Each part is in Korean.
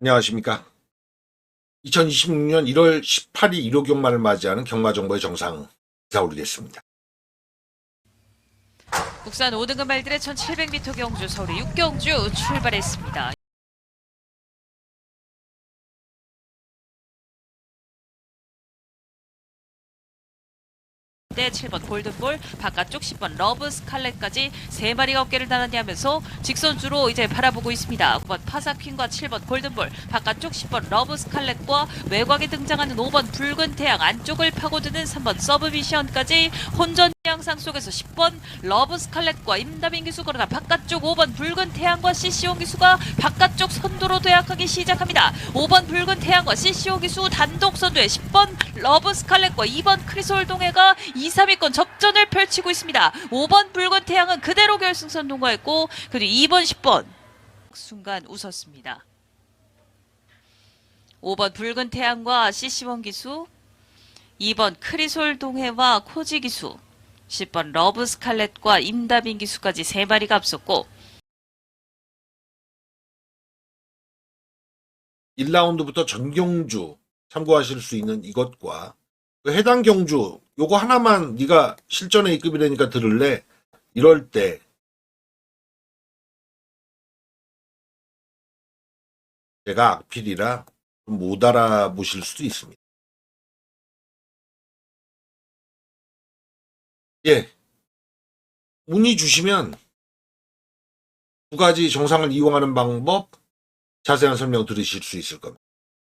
안녕하십니까. 2026년 1월 18일 일요경마를 맞이하는 경마정보의 정상 기사 올리겠습니다. 국산 5등급 말들의 1700m 경주 서울 6경주 출발했습니다. 때 7번 골든볼, 바깥쪽 10번 러브 스칼렛까지 3마리가 어깨를 나란히 하면서 직선주로 이제 바라보고 있습니다. 9번 파사퀸과 7번 골든볼, 바깥쪽 10번 러브 스칼렛과 외곽에 등장하는 5번 붉은 태양, 안쪽을 파고드는 3번 서브미션까지 혼전 양상 속에서 10번 러브 스칼렛과 임다민 기수 그러나 바깥쪽 5번 붉은 태양과 CCO 기수가 바깥쪽 선두로 도약하기 시작합니다. 5번 붉은 태양과 CCO 기수 단독 선두에 10번 러브 스칼렛과 2번 크리솔 동해가 2, 3위권 접전을 펼치고 있습니다. 5번 붉은 태양은 그대로 결승선 통과했고 그리고 2번, 10번 순간 웃었습니다. 5번 붉은 태양과 CC1 기수, 2번 크리솔 동해와 코지 기수, 10번 러브 스칼렛과 임다빈 기수까지 3마리가 앞섰고 1라운드부터 전경주 참고하실 수 있는 이것과 그 해당 경주 요거 하나만 네가 실전 A급이라니까 들을래? 이럴 때 제가 악필이라 못 알아보실 수도 있습니다. 예, 문의 주시면 두 가지 정상을 이용하는 방법 자세한 설명 들으실 수 있을 겁니다.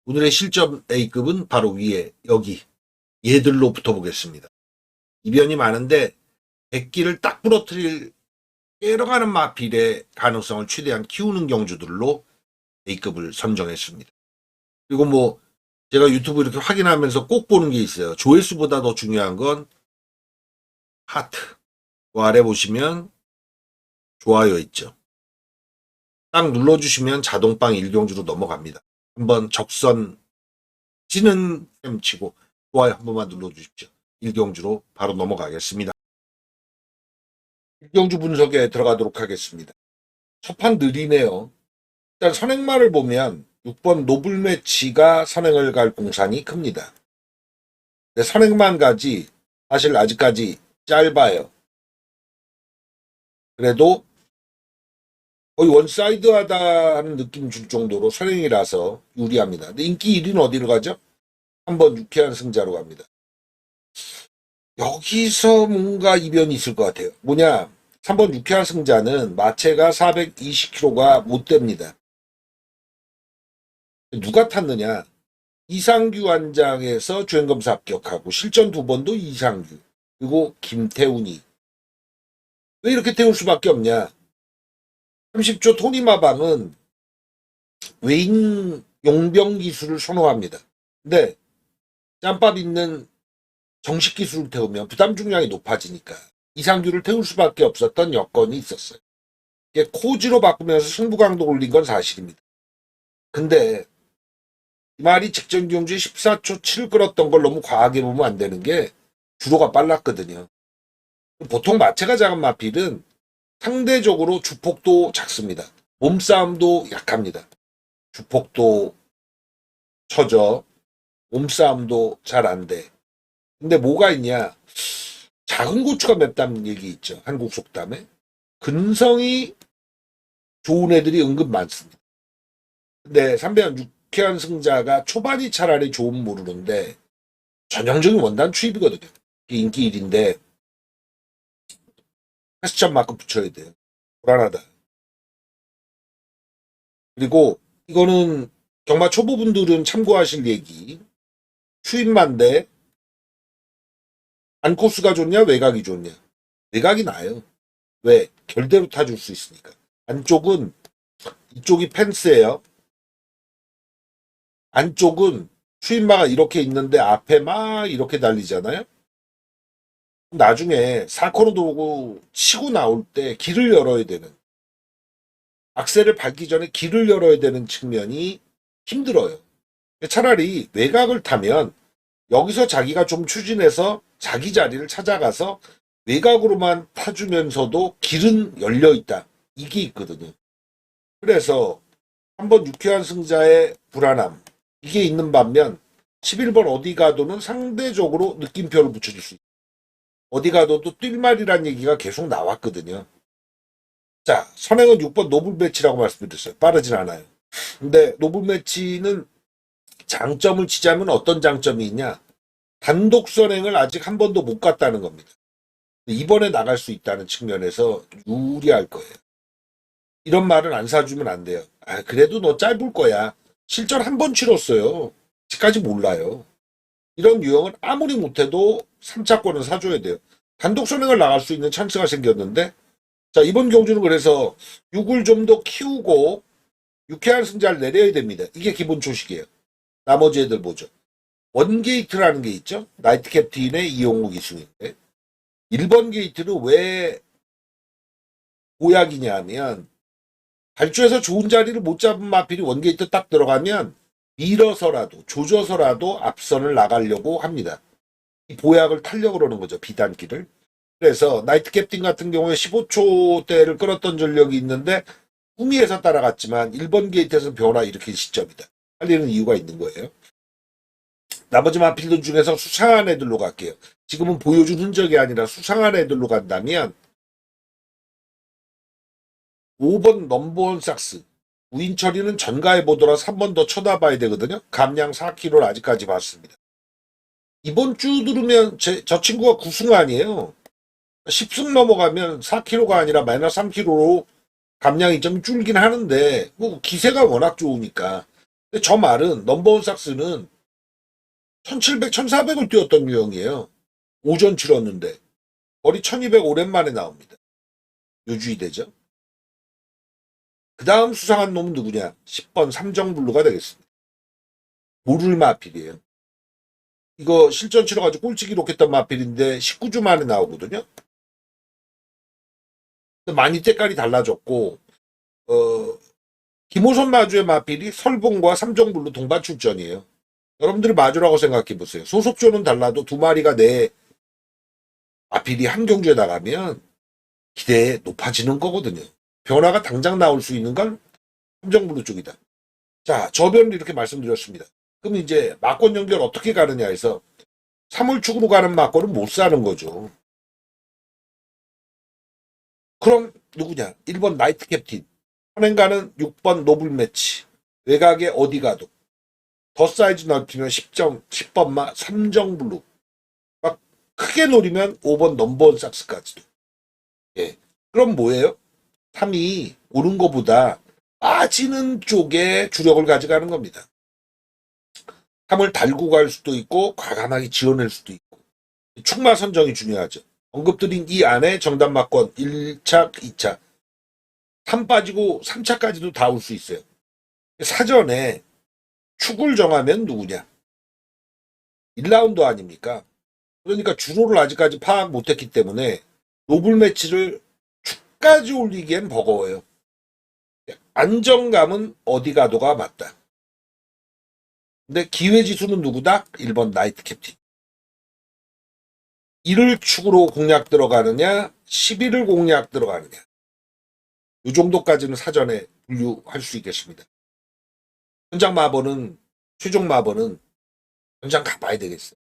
오늘의 실전 A급은 바로 위에 여기 얘들로 붙어보겠습니다. 이변이 많은데 백기를 딱 부러뜨릴 깨러가는 마필의 가능성을 최대한 키우는 경주들로 A급을 선정했습니다. 그리고 뭐 제가 유튜브 이렇게 확인하면서 꼭 보는 게 있어요. 조회수보다 더 중요한 건 하트. 그 아래 보시면 좋아요 있죠. 딱 눌러주시면 자동빵 1경주로 넘어갑니다. 한번 적선 찌는 셈 치고 좋아요 한 번만 눌러주십시오. 1경주로 바로 넘어가겠습니다. 1경주 분석에 들어가도록 하겠습니다. 첫 판 느리네요. 일단 선행마를 보면 6번 노블매치가 선행을 갈 공산이 큽니다. 근데 선행만 가지 사실 아직까지 짧아요. 그래도 거의 원사이드하다 하는 느낌 줄 정도로 선행이라서 유리합니다. 근데 인기 1위는 어디로 가죠? 한번 유쾌한 승자로 갑니다. 여기서 뭔가 이변이 있을 것 같아요. 뭐냐? 3번 유쾌한 승자는 마체가 420kg가 못 됩니다. 누가 탔느냐? 이상규 완장에서 주행검사 합격하고 실전 2번도 이상규 그리고 김태훈이 왜 이렇게 태울 수밖에 없냐? 30조 토니마방은 외인 용병 기술을 선호합니다. 근데 짬밥 있는 정식 기술을 태우면 부담 중량이 높아지니까 이상규를 태울 수밖에 없었던 여건이 있었어요. 이게 코지로 바꾸면서 승부 강도 올린 건 사실입니다. 근데 이 말이 직전 경주에 14초 7 끌었던 걸 너무 과하게 보면 안 되는 게 주로가 빨랐거든요. 보통 마체가 작은 마필은 상대적으로 주폭도 작습니다. 몸싸움도 약합니다. 주폭도 처져, 몸싸움도 잘 안 돼. 근데 뭐가 있냐? 작은 고추가 맵다는 얘기 있죠. 한국 속담에. 근성이 좋은 애들이 은근 많습니다. 근데 300한 유쾌한 승자가 초반이 차라리 좋은 모르는데 전형적인 원단 추입이거든요. 인기 1인데 패스점 마크 붙여야 돼요. 불안하다. 그리고 이거는 경마 초보분들은 참고하실 얘기. 추입만데 안코스가 좋냐 외곽이 좋냐. 외곽이 나아요. 왜? 결대로 타줄 수 있으니까. 안쪽은 이쪽이 펜스예요. 안쪽은 추임마가 이렇게 있는데 앞에 막 이렇게 달리잖아요. 나중에 사코로 도고 치고 나올 때 길을 열어야 되는 악셀을 밟기 전에 길을 열어야 되는 측면이 힘들어요. 차라리 외곽을 타면 여기서 자기가 좀 추진해서 자기 자리를 찾아가서 외곽으로만 타주면서도 길은 열려 있다. 이게 있거든요. 그래서 한번 유쾌한 승자의 불안함. 이게 있는 반면 11번 어디 가도는 상대적으로 느낌표를 붙여줄 수 있어요. 어디 가도도 뛸말이란 얘기가 계속 나왔거든요. 자, 선행은 6번 노블 매치라고 말씀드렸어요. 빠르진 않아요. 근데 노블 매치는 장점을 치자면 어떤 장점이 있냐? 단독 선행을 아직 한 번도 못 갔다는 겁니다. 이번에 나갈 수 있다는 측면에서 유리할 거예요. 이런 말은 안 사주면 안 돼요. 아, 그래도 너 짧을 거야. 실전 한 번 치렀어요. 아직까지 몰라요. 이런 유형은 아무리 못해도 3차권은 사줘야 돼요. 단독 선행을 나갈 수 있는 찬스가 생겼는데, 자, 이번 경주는 그래서 6을 좀 더 키우고 유쾌한 승자를 내려야 됩니다. 이게 기본 초식이에요. 나머지 애들 보죠. 원게이트라는 게 있죠. 나이트 캡틴의 이용우 기승인데 1번 게이트는 왜 보약이냐 하면 발주에서 좋은 자리를 못 잡은 마필이 원게이트 딱 들어가면 밀어서라도 조져서라도 앞선을 나가려고 합니다. 이 보약을 타려고 그러는 거죠. 비단기를. 그래서 나이트 캡틴 같은 경우에 15초대를 끌었던 전력이 있는데 후미에서 따라갔지만 1번 게이트에서 변화 일으킨 시점이다. 살리는 이유가 있는 거예요. 나머지 마필들 중에서 수상한 애들로 갈게요. 지금은 보여준 흔적이 아니라 수상한 애들로 간다면 5번 넘버원 삭스. 우인철이는 전가해 보더라도 3번 더 쳐다봐야 되거든요. 감량 4kg를 아직까지 봤습니다. 이번 주 들으면 저 친구가 9승 아니에요. 10승 넘어가면 4kg가 아니라 마이너스 3kg로 감량 이점이 줄긴 하는데 뭐 기세가 워낙 좋으니까. 근데 저 말은 넘버원 삭스는 1700, 1400을 뛰었던 유형이에요. 오전 치렀는데 거리 1200 오랜만에 나옵니다. 요주의 되죠. 그 다음 수상한 놈은 누구냐? 10번 삼정블루가 되겠습니다. 모를 마필이에요. 이거 실전 치러가지고 꼴찌 기록했던 마필인데 19주 만에 나오거든요. 많이 때깔이 달라졌고 김호선 마주의 마필이 설봉과 삼정블루 동반 출전이에요. 여러분들이 마주라고 생각해 보세요. 소속조는 달라도 두 마리가 내 마필이 한 경주에 나가면 기대 높아지는 거거든요. 변화가 당장 나올 수 있는 건 삼정블루 쪽이다. 자, 저변을 이렇게 말씀드렸습니다. 그럼 이제 막권 연결 어떻게 가느냐 해서 3월축으로 가는 막권은 못 사는 거죠. 그럼 누구냐? 1번 나이트 캡틴. 선행가는 6번 노블 매치. 외곽에 어디 가도. 더 사이즈 넓히면 10번마 삼정블루. 막 크게 노리면 5번 넘버원 삭스까지도. 예. 그럼 뭐예요? 3이 오른 거보다 빠지는 쪽에 주력을 가져가는 겁니다. 3을 달고 갈 수도 있고 과감하게 지어낼 수도 있고 축마 선정이 중요하죠. 언급드린 이 안에 정답 막권 1차, 2차 3 빠지고 3차까지도 다 올 수 있어요. 사전에 축을 정하면 누구냐? 1라운드 아닙니까? 그러니까 주로를 아직까지 파악 못했기 때문에 노블 매치를 축까지 올리기엔 버거워요. 안정감은 어디 가도가 맞다. 근데 기회지수는 누구다? 1번 나이트 캡틴. 1을 축으로 공략 들어가느냐 11을 공략 들어가느냐 이 정도까지는 사전에 분류할 수 있겠습니다. 현장 마번은 최종 마번은 현장 가봐야 되겠어요.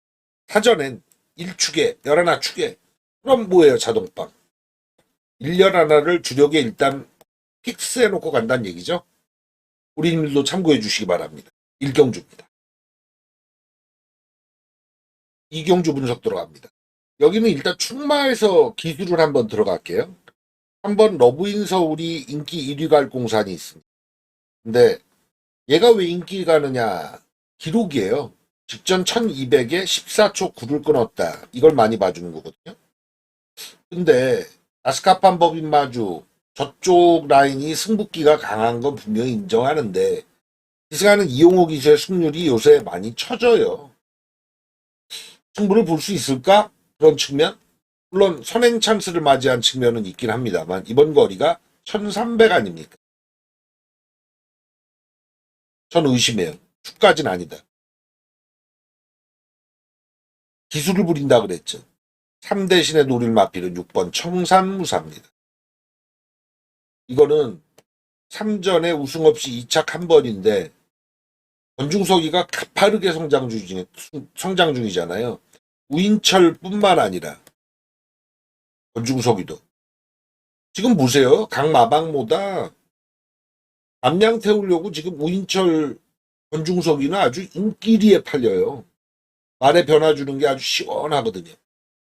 사전엔 1축에 11축에 그럼 뭐예요 자동빵 111을 주력에 일단 픽스해놓고 간다는 얘기죠. 우리님들도 참고해 주시기 바랍니다. 1경주입니다. 2경주 분석 들어갑니다. 여기는 일단 충마에서 기술을 한번 들어갈게요. 한번 러브인 서울이 인기 1위 갈 공산이 있습니다. 근데 얘가 왜 인기 가느냐 기록이에요. 직전 1200에 14초 9를 끊었다. 이걸 많이 봐주는 거거든요. 근데 아스카판 법인 마주 저쪽 라인이 승부기가 강한 건 분명히 인정하는데 기승하는 이용호 기수의 승률이 요새 많이 처져요. 승부를 볼 수 있을까? 그런 측면? 물론 선행 찬스를 맞이한 측면은 있긴 합니다만 이번 거리가 1300 아닙니까? 저는 의심해요. 축까지는 아니다. 기술을 부린다 그랬죠. 3 대신에 노릴 마필은 6번 청산무사입니다. 이거는 3전에 우승 없이 2착 한 번인데 권중석이가 가파르게 성장 중이잖아요. 우인철뿐만 아니라 권중석이도. 지금 보세요. 각 마방보다 감량 태우려고 지금 우인철, 권중석이는 아주 인기리에 팔려요. 말에 변화 주는 게 아주 시원하거든요.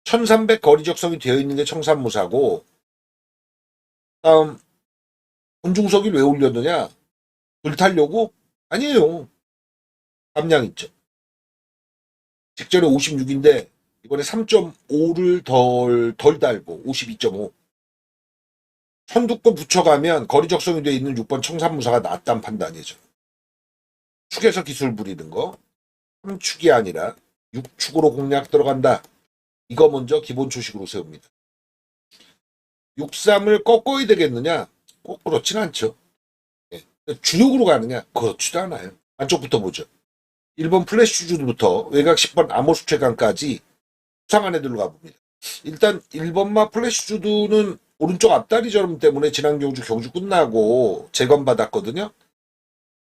1300 거리적성이 되어 있는 게 청산무사고, 다음 권중석이 왜 올렸느냐? 불타려고? 아니에요. 감량 있죠. 직전에 56인데 이번에 3.5를 덜 달고 52.5. 선두권 붙여가면 거리적성이 되어 있는 6번 청산무사가 낫단 판단이죠. 축에서 기술 부리는 거. 3축이 아니라 6축으로 공략 들어간다. 이거 먼저 기본 초식으로 세웁니다. 6-3을 꺾어야 되겠느냐? 꼭 그렇진 않죠. 예. 주력으로 가느냐? 그렇지도 않아요. 안쪽부터 보죠. 1번 플래시 주주부터 외곽 10번 아모스 최강까지 수상한 애들로 가봅니다. 일단 1번마 플래시 주두는 오른쪽 앞다리 저름 때문에 지난 경주 끝나고 재검받았거든요.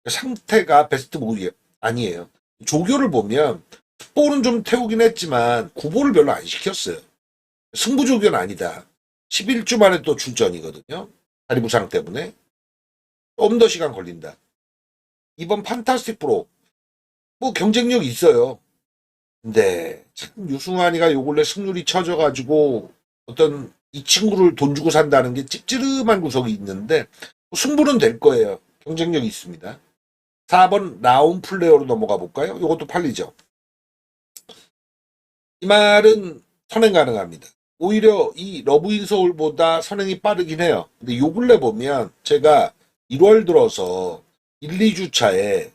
상태가 베스트 모드 아니에요. 조교를 보면 풋볼은 좀 태우긴 했지만 구보를 별로 안 시켰어요. 승부조교는 아니다. 11주 만에 또 출전이거든요. 다리 부상 때문에. 좀 더 시간 걸린다. 이번 판타스틱 프로 뭐 경쟁력 있어요. 근데 참 유승환이가 요 근래 승률이 처져가지고 어떤 이 친구를 돈 주고 산다는 게 찝찝한 구석이 있는데 승부는 될 거예요. 경쟁력이 있습니다. 4번 라운 플레이어로 넘어가 볼까요? 이것도 팔리죠. 이 말은 선행 가능합니다. 오히려 이 러브인 서울보다 선행이 빠르긴 해요. 근데 요 근래 보면 제가 1월 들어서 1, 2주 차에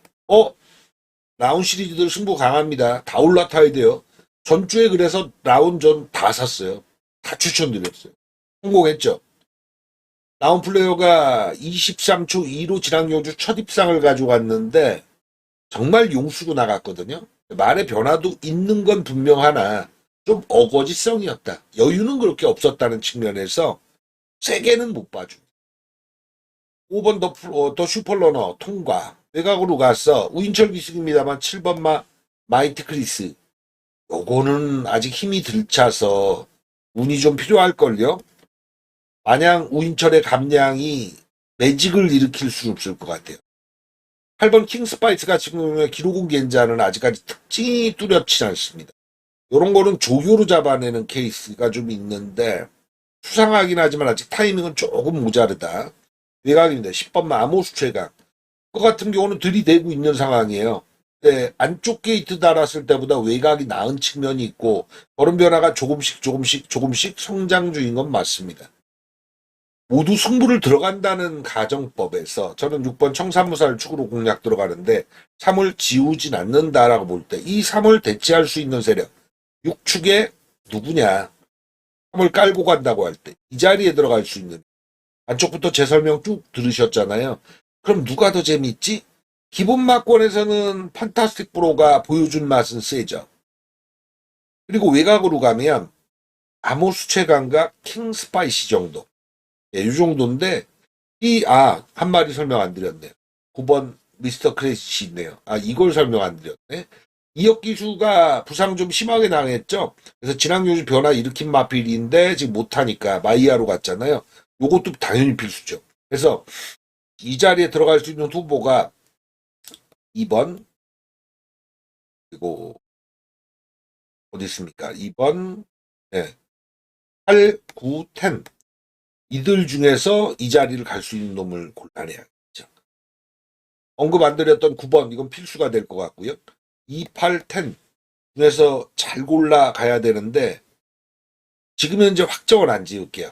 라운 시리즈들 승부 강합니다. 다 올라타야 돼요. 전주에 그래서 라운 전 다 샀어요. 다 추천드렸어요. 성공했죠. 라운 플레이어가 23초 2로 지난 경주 첫 입상을 가져갔는데 정말 용수고 나갔거든요. 말의 변화도 있는 건 분명하나 좀 어거지성이었다. 여유는 그렇게 없었다는 측면에서 세게는 못 봐줘. 5번 더 슈퍼러너 통과. 외곽으로 가서 우인철 기승입니다만 7번마 마이트 크리스. 요거는 아직 힘이 들차서 운이 좀 필요할걸요. 마냥 우인철의 감량이 매직을 일으킬 수 없을 것 같아요. 8번 킹스파이스가 지금 기록은 괜찮은 아직까지 특징이 뚜렷치 않습니다. 이런 거는 조교로 잡아내는 케이스가 좀 있는데 수상하긴 하지만 아직 타이밍은 조금 모자르다. 외곽입니다. 10번만 아모스 최강. 그거 같은 경우는 들이대고 있는 상황이에요. 네, 안쪽 게이트 달았을 때보다 외곽이 나은 측면이 있고 걸음 변화가 조금씩 성장 중인 건 맞습니다. 모두 승부를 들어간다는 가정법에서 저는 6번 청산무사를 축으로 공략 들어가는데 3을 지우진 않는다라고 볼 때 이 3을 대체할 수 있는 세력 6축에 누구냐 3을 깔고 간다고 할 때 이 자리에 들어갈 수 있는 안쪽부터 제 설명 쭉 들으셨잖아요. 그럼 누가 더 재밌지? 기본 막권에서는 판타스틱 프로가 보여준 맛은 세죠. 그리고 외곽으로 가면 아모스 최강과 킹 스파이시 정도. 예, 이 정도인데 한 마리 설명 안 드렸네요. 9번 미스터 크래시 있네요. 이걸 설명 안 드렸네. 이혁 기수가 부상 좀 심하게 당했죠. 그래서 지난 경주 변화 일으킨 마필인데 지금 못하니까 마이아로 갔잖아요. 요것도 당연히 필수죠. 그래서 이 자리에 들어갈 수 있는 후보가 2번 그리고 어디 있습니까? 2번 8, 9, 10 이들 중에서 이 자리를 갈 수 있는 놈을 골라내야겠죠. 언급 안 드렸던 9번 이건 필수가 될 것 같고요. 2, 8, 10 중에서 잘 골라가야 되는데 지금 현재 확정을 안 지을게요.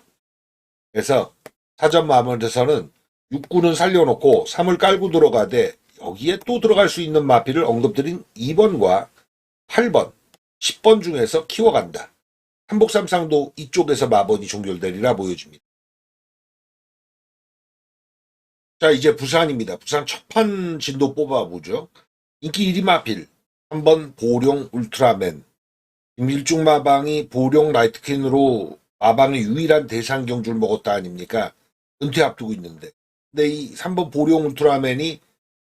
그래서 사전 마무리에서는 6구는 살려놓고 3을 깔고 들어가되 여기에 또 들어갈 수 있는 마피를 언급드린 2번과 8번, 10번 중에서 키워간다. 한복삼상도 이쪽에서 마번이 종결되리라 보여집니다. 자, 이제 부산입니다. 부산 첫판 진도 뽑아보죠. 인기 1위 마필, 3번 보룡 울트라맨. 김일중 마방이 보룡 라이트캔으로 마방의 유일한 대상 경주를 먹었다 아닙니까? 은퇴 앞두고 있는데 근데 이 3번 보령 울트라맨이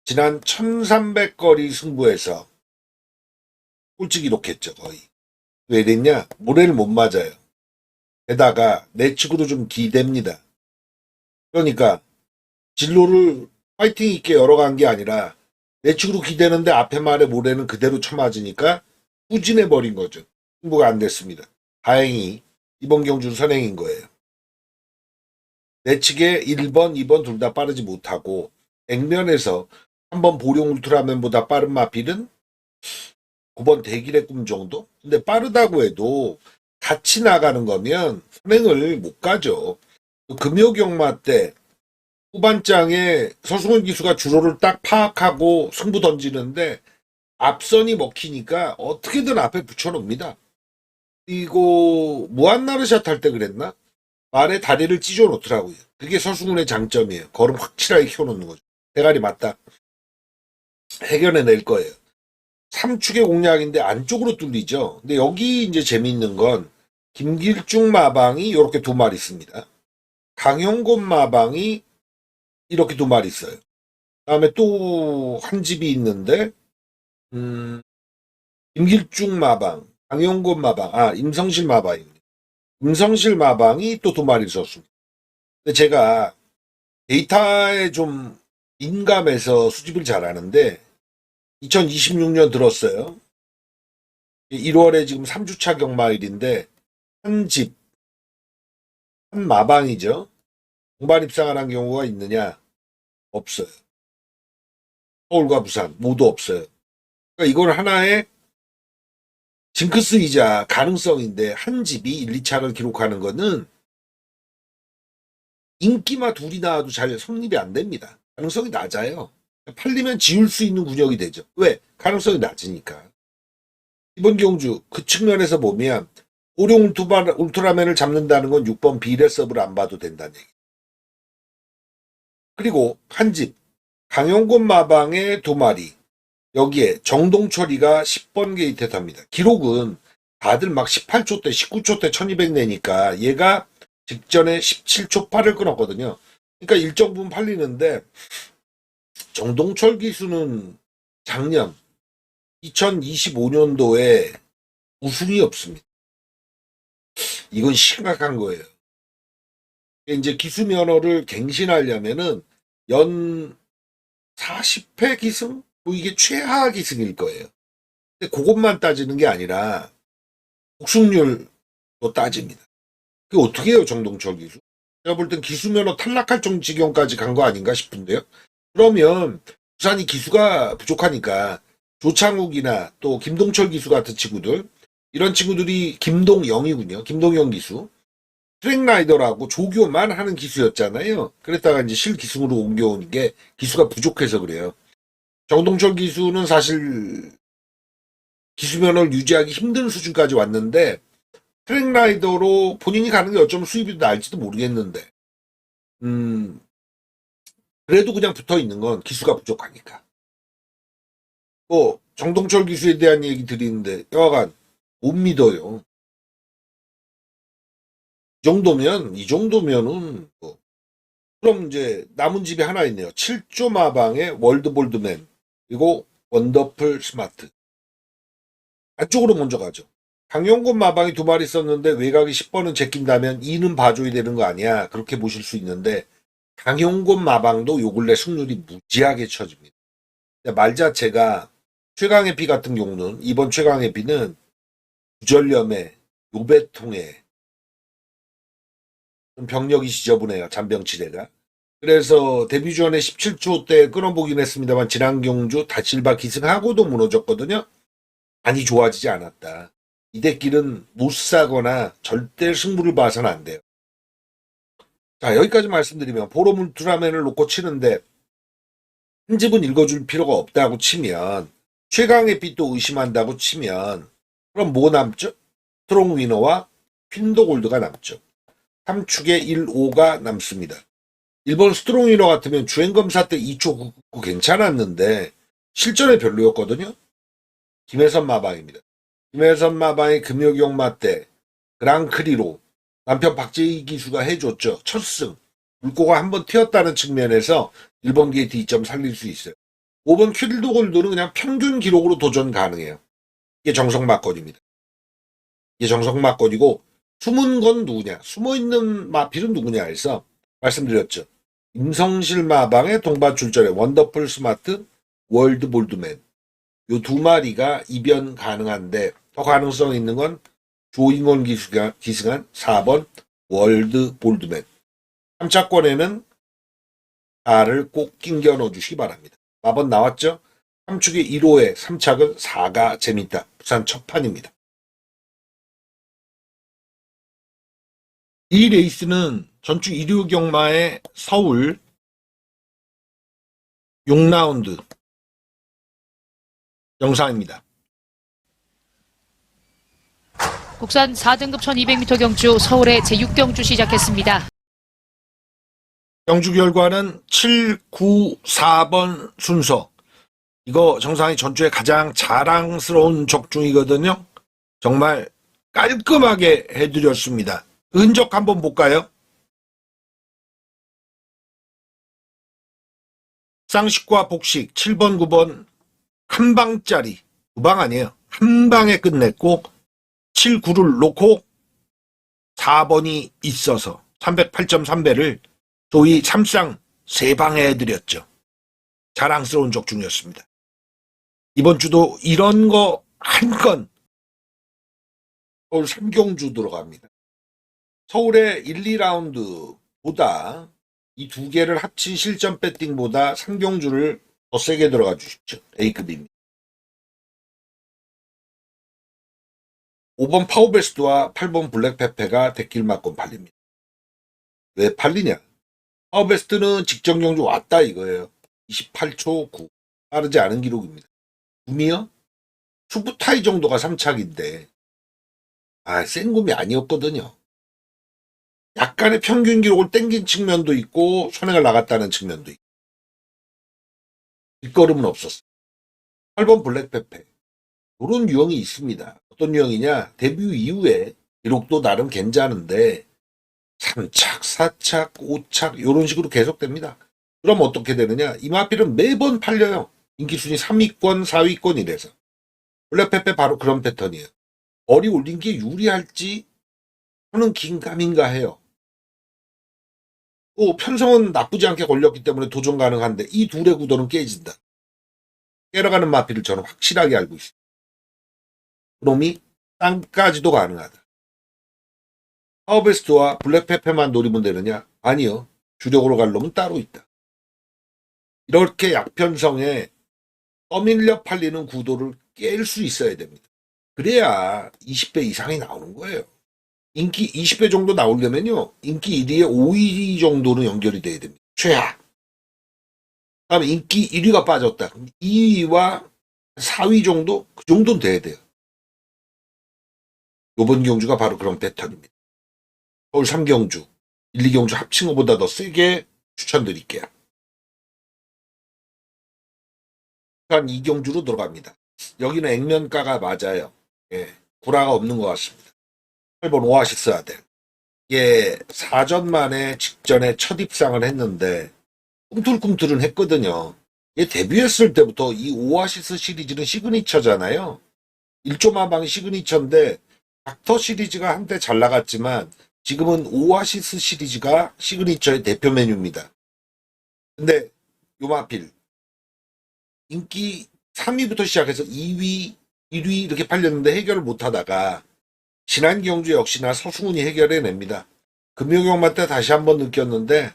지난 1300거리 승부에서 꼴찌 기록했죠, 거의. 왜 이랬냐? 모래를 못 맞아요. 게다가 내측으로 좀 기댑니다. 그러니까 진로를 파이팅 있게 열어간 게 아니라 내측으로 기대는데 앞에 말에 모래는 그대로 쳐맞으니까 후진해버린 거죠. 승부가 안 됐습니다. 다행히 이번 경주는 선행인 거예요. 내측에 1번, 2번 둘 다 빠르지 못하고 액면에서 3번 보령 울트라맨보다 빠른 마필은 9번 대길의 꿈 정도? 근데 빠르다고 해도 같이 나가는 거면 선행을 못 가죠. 금요경마 때 후반장에 서승훈 기수가 주로를 딱 파악하고 승부 던지는데 앞선이 먹히니까 어떻게든 앞에 붙여놓습니다. 이거 무한나르샷 할 때 그랬나? 말에 다리를 찢어 놓더라고요. 그게 서승훈의 장점이에요. 걸음 확실하게 키워놓는 거죠. 대가리 맞다. 해결해낼 거예요. 3축의 공략인데 안쪽으로 뚫리죠. 근데 여기 이제 재밌는 건 김길중 마방이 이렇게 두 마리 있습니다. 강용곤 마방이 이렇게 두 마리 있어요. 다음에 또 한 집이 있는데 김길중 마방, 강용곤 마방, 임성실 마방입니다. 임성실 마방이 또 두 마리 있었습니다. 근데 제가 데이터에 좀 민감해서 수집을 잘하는데 2026년 들었어요. 1월에 지금 3주차 경마일인데 한 집, 한 마방이죠. 동반 입상을 한 경우가 있느냐? 없어요. 서울과 부산 모두 없어요. 그러니까 이건 하나의 징크스이자 가능성인데 한 집이 1, 2차를 기록하는 거는 인기마 둘이 나와도 잘 성립이 안 됩니다. 가능성이 낮아요. 팔리면 지울 수 있는 군역이 되죠. 왜? 가능성이 낮으니까. 이번 경주 그 측면에서 보면 보령 울트라맨을 잡는다는 건 6번 비례 서브를 안 봐도 된다는 얘기. 그리고 한 집 강용곤 마방의 두 마리 여기에 정동철이가 10번 게이트에 탑니다. 기록은 다들 막 18초 때 19초 때 1200 내니까 얘가 직전에 17초 8을 끊었거든요. 그러니까 일정 부분 팔리는데 정동철 기수는 작년 2025년도에 우승이 없습니다. 이건 심각한 거예요. 이제 기수 면허를 갱신하려면은 연 40회 기승? 뭐 이게 최하 기승일 거예요. 근데 그것만 따지는 게 아니라 복승률도 따집니다. 그게 어떻게 해요, 정동철 기수? 제가 볼 땐 기수 면허 탈락할 지경까지 간 거 아닌가 싶은데요. 그러면 부산이 기수가 부족하니까 조창욱이나 또 김동철 기수 같은 친구들 이런 친구들이 김동영이군요. 김동영 기수. 트랙라이더라고 조교만 하는 기수였잖아요. 그랬다가 이제 실기수로 옮겨온 게 기수가 부족해서 그래요. 정동철 기수는 사실 기수 면허를 유지하기 힘든 수준까지 왔는데 트랙라이더로 본인이 가는 게 어쩌면 수입이 날지도 모르겠는데 그래도 그냥 붙어 있는 건 기수가 부족하니까. 뭐 정동철 기수에 대한 얘기 드리는데 여하간 못 믿어요. 이 정도면은 뭐. 그럼 이제 남은 집이 하나 있네요. 7조 마방의 월드볼드맨 그리고 원더풀 스마트. 안쪽으로 먼저 가죠. 강용곤 마방이 두 마리 있었는데 외곽이 10번은 제낀다면 2는 봐줘야 되는 거 아니야. 그렇게 보실 수 있는데 강용곤 마방도 요 근래 승률이 무지하게 처집니다. 말 자체가 최강의 피 같은 경우는 이번 최강의 피는 구전염에 요배통에 좀 병력이 지저분해요. 잔병치레가. 그래서 데뷔 전에 17초 때 끊어보긴 했습니다만 지난 경주 다실바 기승하고도 무너졌거든요. 많이 좋아지지 않았다. 이대길은 못 사거나 절대 승부를 봐서는 안 돼요. 자, 여기까지 말씀드리면 보름 울트라맨을 놓고 치는데 한 집은 읽어줄 필요가 없다고 치면 최강의 빛도 의심한다고 치면 그럼 뭐 남죠? 스트롱 위너와 퀸더 골드가 남죠. 3축에 1, 5가 남습니다. 일본 스트롱 위너 같으면 주행검사 때 2초 99 괜찮았는데 실전에 별로였거든요. 김혜선 마방입니다. 김혜선 마방의 금요경마 때 그랑크리로 남편 박재희 기수가 해줬죠. 첫 승. 물꼬가 한번 튀었다는 측면에서 1번 게이트 2점 살릴 수 있어요. 5번 퀴들도 골드는 그냥 평균 기록으로 도전 가능해요. 이게 정석마건입니다. 이게 정석마건이고 숨은 건 누구냐? 숨어있는 마필은 누구냐 해서 말씀드렸죠. 임성실 마방의 동반 출전의 원더풀 스마트 월드 볼드맨 요 두 마리가 입연 가능한데 더 가능성 있는 건 조잉원 기승한 4번 월드 볼드맨 3차권에는 4를 꼭 낑겨 넣어주시기 바랍니다. 4번 나왔죠? 3축의 1호에 3착은 4가 재밌다. 부산 첫판입니다. 이 레이스는 전주 1호 경마의 서울 6라운드 영상입니다. 국산 4등급 1200m 경주 서울의 제6경주 시작했습니다. 경주 결과는 7, 9, 4번 순서. 이거 정상이 전주의 가장 자랑스러운 적중이거든요. 정말 깔끔하게 해드렸습니다. 흔적 한번 볼까요? 쌍식과 복식 7번, 9번 한 방짜리, 두 방 아니에요. 한 방에 끝냈고 7, 9를 놓고 4번이 있어서 308.3배를 소위 3쌍 3방에 해드렸죠. 자랑스러운 적중이었습니다. 이번 주도 이런 거 한 건 서울 3경주 들어갑니다. 서울의 1, 2라운드보다 이 두 개를 합친 실전 배팅보다 3경주를 더 세게 들어가 주십시오. A급입니다. 5번 파워베스트와 8번 블랙페페가 데킬마건 팔립니다. 왜 팔리냐? 파워베스트는 직전 경주 왔다 이거예요. 28초 9. 빠르지 않은 기록입니다. 구미요? 수부타이 정도가 3착인데 센 곰이 아니었거든요. 약간의 평균 기록을 땡긴 측면도 있고 손해가 나갔다는 측면도 있고 뒷걸음은 없었어요. 8번 블랙페페 이런 유형이 있습니다. 어떤 유형이냐? 데뷔 이후에 기록도 나름 괜찮은데 3착, 4착, 5착 이런 식으로 계속됩니다. 그럼 어떻게 되느냐? 이 마필은 매번 팔려요. 인기순위 3위권, 4위권 이래서. 블랙페페 바로 그런 패턴이에요. 머리 올린 게 유리할지 하는 긴가민가 해요. 또 편성은 나쁘지 않게 걸렸기 때문에 도전 가능한데 이 둘의 구도는 깨진다. 깨러가는 마필을 저는 확실하게 알고 있습니다. 그놈이 땅까지도 가능하다. 파워베스트와 블랙페페만 노리면 되느냐? 아니요. 주력으로 갈 놈은 따로 있다. 이렇게 약편성에 떠밀려 팔리는 구도를 깰 수 있어야 됩니다. 그래야 20배 이상이 나오는 거예요. 인기 20배 정도 나오려면요. 인기 1위에 5위 정도는 연결이 돼야 됩니다. 최하. 다음에 인기 1위가 빠졌다. 2위와 4위 정도? 그 정도는 돼야 돼요. 요번 경주가 바로 그런 패턴입니다. 서울 3경주, 1, 2경주 합친 것보다 더 세게 추천드릴게요. 부산 2경주로 들어갑니다. 여기는 액면가가 맞아요. 구라가 없는 것 같습니다. 8번 오아시스 아델. 이게 4전 만에 직전에 첫 입상을 했는데 꿈틀꿈틀은 했거든요. 얘 데뷔했을 때부터 이 오아시스 시리즈는 시그니처잖아요. 1조 마방이 시그니처인데 닥터 시리즈가 한때 잘 나갔지만 지금은 오아시스 시리즈가 시그니처의 대표 메뉴입니다. 근데 요마필 인기 3위부터 시작해서 2위, 1위 이렇게 팔렸는데 해결을 못하다가 지난 경주 역시나 서승훈이 해결해냅니다. 금요경마 때 다시 한번 느꼈는데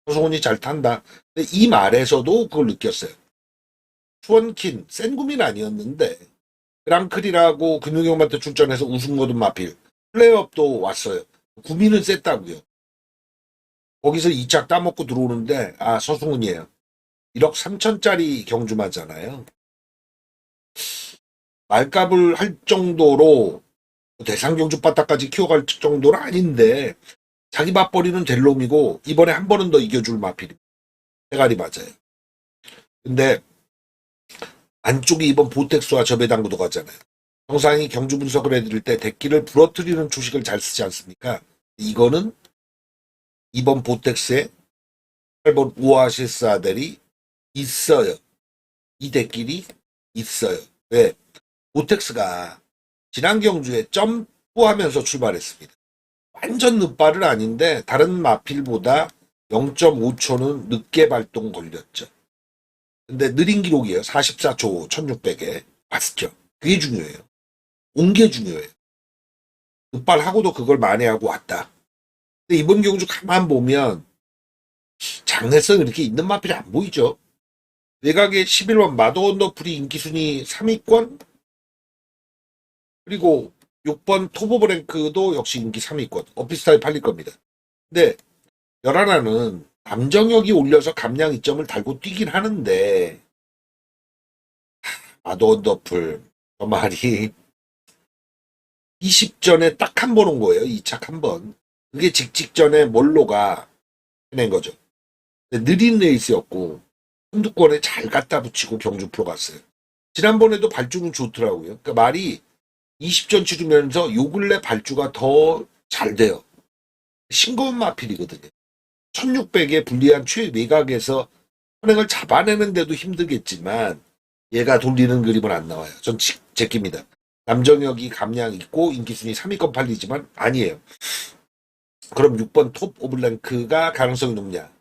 서승훈이 잘 탄다. 근데 이 말에서도 그걸 느꼈어요. 수원킨 센 구미는 아니었는데 그랑클이라고 금요경마 때 출전해서 우승 거둔 마필 플레이업도 왔어요. 구미는 셌다고요. 거기서 2착 따먹고 들어오는데 서승훈이에요. 1억 3천짜리 경주마잖아요. 말값을 할 정도로 대상경주 바닥까지 키워갈 정도는 아닌데 자기 맞벌이는 될 놈이고 이번에 한 번은 더 이겨줄 마필입니다. 대가리 맞아요. 근데 안쪽에 이번 보텍스와 저배당구도 가잖아요. 정상이 경주 분석을 해드릴 때 데끼를 부러뜨리는 주식을 잘 쓰지 않습니까? 이거는 2번 보텍스에 8번 오아시스 아델이 있어요. 이 대끼리 있어요. 왜? 보텍스가 지난 경주에 점프하면서 출발했습니다. 완전 늦발은 아닌데 다른 마필보다 0.5초는 늦게 발동 걸렸죠. 근데 느린 기록이에요. 44초 1600에 맞죠. 그게 중요해요. 온 게 중요해요. 늦발하고도 그걸 만회하고 왔다. 근데 이번 경주 가만 보면 장래성 이렇게 있는 마필이 안 보이죠. 외곽에 11번 마더원더풀이 인기순위 3위권, 그리고 6번 토보브랭크도 역시 인기 3위권. 어피스타에 팔릴 겁니다. 근데 열하나는 남정혁이 올려서 감량 2점을 달고 뛰긴 하는데 마더원더풀 저 말이 20전에 딱 한 번 온 거예요. 2착 한 번. 그게 직전에 몰로가 해낸 거죠. 근데 느린 레이스였고 선두권에 잘 갖다 붙이고 경주 프로 갔어요. 지난번에도 발주는 좋더라고요. 그러니까 말이 20전 치르면서 요 근래 발주가 더 잘 돼요. 싱거운 마필이거든요. 1600에 불리한 최외곽에서 선행을 잡아내는데도 힘들겠지만 얘가 돌리는 그림은 안 나와요. 전 제낍니다. 남정혁이 감량 있고 인기순위 3위권 팔리지만 아니에요. 그럼 6번 톱 오블랭크가 가능성이 높냐?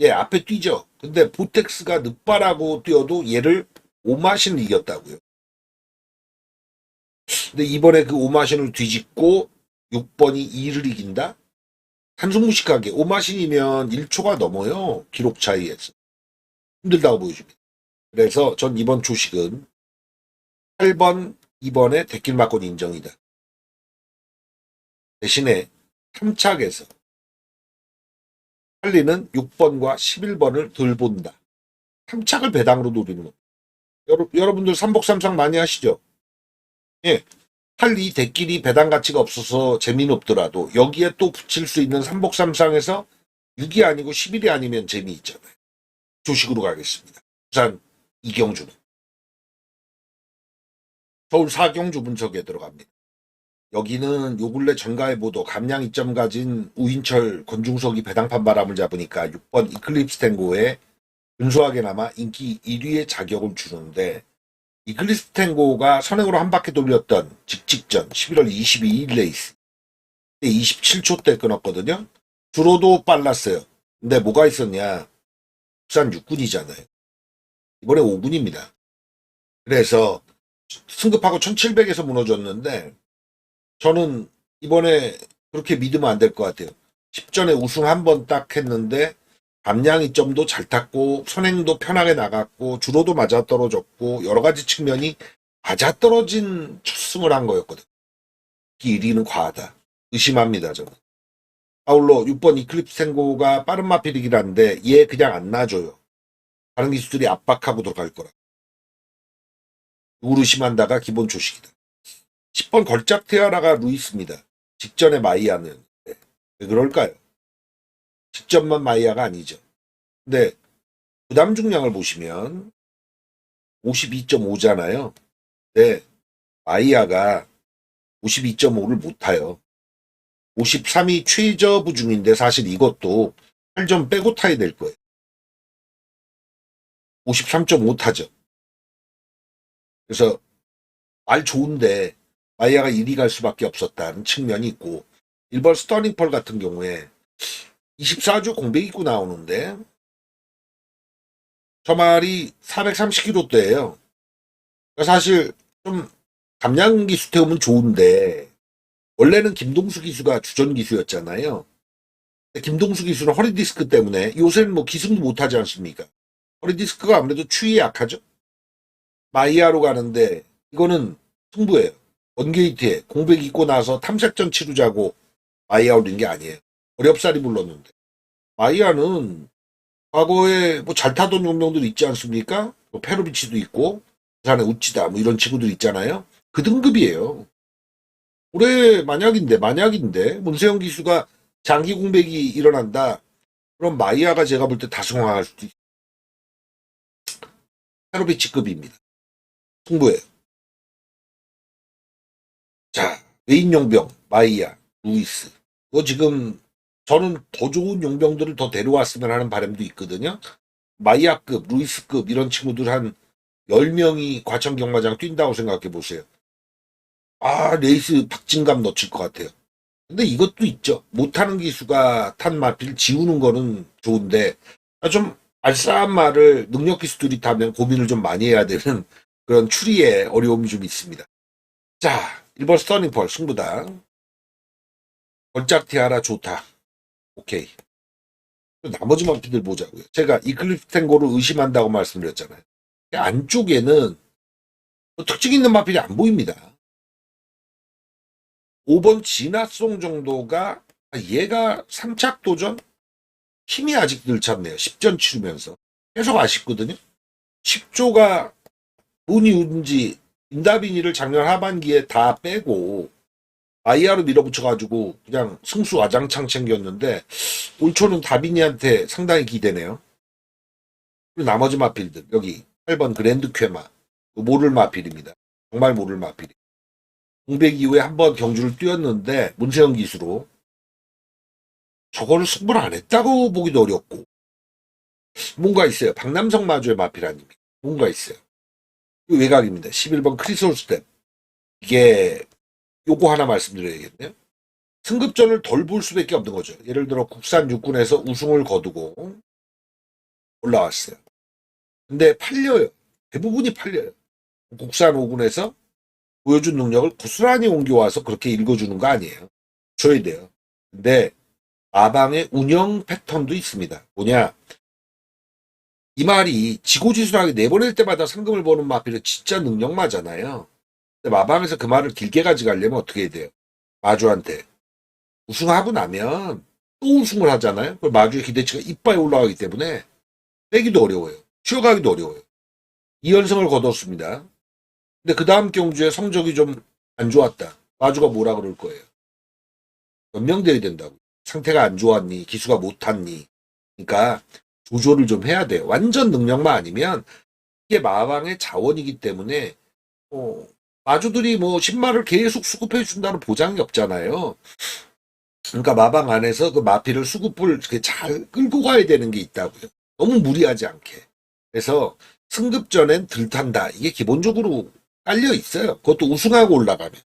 예, 앞에 뛰죠. 근데 보텍스가 늦바라고 뛰어도 얘를 오마신을 이겼다고요. 근데 이번에 그 오마신을 뒤집고 6번이 2를 이긴다? 한숨무식하게 오마신이면 1초가 넘어요. 기록 차이에서. 힘들다고 보여줍니다. 그래서 전 이번 조식은 8번, 2번의 대길막권 인정이다. 대신에 3착에서 할리는 6번과 11번을 덜 본다. 3착을 배당으로 노리는 겁니다. 여러분들 삼복삼상 많이 하시죠? 예. 할리 대끼리 배당 가치가 없어서 재미는 없더라도 여기에 또 붙일 수 있는 삼복삼상에서 6이 아니고 11이 아니면 재미있잖아요. 조식으로 가겠습니다. 부산 이경주는. 서울 4경주 분석에 들어갑니다. 여기는 요 근래 전가의 보도 감량 2점 가진 우인철 권중석이 배당판 바람을 잡으니까 6번 이클립스 탱고에 근소하게나마 인기 1위의 자격을 주는데 이클립스 탱고가 선행으로 한 바퀴 돌렸던 직전 11월 22일 레이스 27초 때 끊었거든요. 주로도 빨랐어요. 근데 뭐가 있었냐? 부산 6군이잖아요. 이번에 5군입니다. 그래서 승급하고 1700에서 무너졌는데 저는 이번에 그렇게 믿으면 안 될 것 같아요. 10전에 우승 한 번 딱 했는데 감량 2점도 잘 탔고 선행도 편하게 나갔고 주로도 맞아떨어졌고 여러 가지 측면이 맞아떨어진 첫 승을 한 거였거든. 1위는 과하다. 의심합니다. 저는. 아울러 6번 이클립스 탱고가 빠른 마필이긴 한데 얘 그냥 안 놔줘요. 다른 기수들이 압박하고 들어갈 거라. 누구를 의심한다가 기본 조식이다. 10번 걸작 테아라가 루이스입니다. 직전에 마이아는. 왜 그럴까요? 직전만 마이아가 아니죠. 근데 부담 중량을 보시면 52.5잖아요. 네, 마이아가 52.5를 못 타요. 53이 최저부 중인데 사실 이것도 8점 빼고 타야 될 거예요. 53.5 타죠. 그래서 말 좋은데 마이아가 1위 갈 수밖에 없었다는 측면이 있고 1번 스터닝펄 같은 경우에 24주 공백 입고 나오는데 저 말이 430kg대예요. 사실 좀 감량 기수 태우면 좋은데 원래는 김동수 기수가 주전 기수였잖아요. 김동수 기수는 허리 디스크 때문에 요새는 뭐 기승도 못하지 않습니까? 허리 디스크가 아무래도 추위에 약하죠. 마이아로 가는데 이거는 승부예요. 원게이트에 공백 입고 나서 탐색전 치르자고 마이아 올린 게 아니에요. 어렵사리 불렀는데 마이아는 과거에 뭐 잘 타던 용병들 있지 않습니까? 뭐 페로비치도 있고 부산의 우치다 뭐 이런 친구들 있잖아요. 그 등급이에요. 올해 만약인데 문세영 기수가 장기 공백이 일어난다. 그럼 마이아가 제가 볼 때 다승화할 수도 있어요. 페로비치급입니다. 승부예요. 자, 외인 용병 마이아 루이스. 그거 지금 저는 더 좋은 용병들을 더 데려왔으면 하는 바람도 있거든요. 마이야급, 루이스급 이런 친구들 한 10명이 과천 경마장 뛴다고 생각해 보세요. 아, 레이스 박진감 넣칠 것 같아요. 근데 이것도 있죠. 못하는 기수가 탄 마필 지우는 거는 좋은데, 좀 알싸한 말을 능력 기수들이 타면 고민을 좀 많이 해야 되는 그런 추리에 어려움이 좀 있습니다. 자, 1번 스터닝펄 승부당. 걸작 티아라 좋다. 오케이. 나머지 마필들 보자고요. 제가 이클립스 탱고를 의심한다고 말씀드렸잖아요. 안쪽에는 특징 있는 마필이 안 보입니다. 5번 진화송 정도가 얘가 3착 도전? 힘이 아직 늘 찼네요. 10전 치르면서. 계속 아쉽거든요. 10조가 운이 운지 인다비니를 작년 하반기에 다 빼고 아이아로 밀어붙여가지고 그냥 승수 와장창 챙겼는데 올 초는 다비니한테 상당히 기대네요. 그리고 나머지 마필들 여기 8번 그랜드 쾌마 모를 마필입니다. 정말 모를 마필이. 공백 이후에 한번 경주를 뛰었는데 문세영 기수로 저거를 승부를 안 했다고 보기도 어렵고 뭔가 있어요. 박남성 마주의 마필 아닙니까? 뭔가 있어요. 외곽입니다. 11번 크리솔 스텝 이게 요거 하나 말씀드려야겠네요. 승급전을 덜 볼 수밖에 없는 거죠. 예를 들어 국산 육군에서 우승을 거두고 올라왔어요. 근데 팔려요. 대부분이 팔려요. 국산 5군에서 보여준 능력을 고스란히 옮겨와서 그렇게 읽어주는 거 아니에요. 줘야 돼요. 근데 마방의 운영 패턴도 있습니다. 뭐냐? 이 말이 지고지순하게 내보낼 때마다 상금을 버는 마필은 진짜 능력마잖아요. 근데 마방에서 그 말을 길게 가져가려면 어떻게 해야 돼요? 마주한테 우승하고 나면 또 우승을 하잖아요. 그 마주의 기대치가 이빠이 올라가기 때문에 빼기도 어려워요. 쉬어가기도 어려워요. 2연승을 거뒀습니다. 근데 그 다음 경주에 성적이 좀 안 좋았다. 마주가 뭐라 그럴 거예요? 연명돼야 된다고. 상태가 안 좋았니? 기수가 못탔니? 그러니까 조절을 좀 해야 돼요. 완전 능력만 아니면 이게 마방의 자원이기 때문에 마주들이 뭐 신마를 계속 수급해 준다는 보장이 없잖아요. 그러니까 마방 안에서 그 마필을 수급을 이렇게 잘 끌고 가야 되는 게 있다고요. 너무 무리하지 않게. 그래서 승급전엔 들탄다. 이게 기본적으로 깔려 있어요. 그것도 우승하고 올라가면.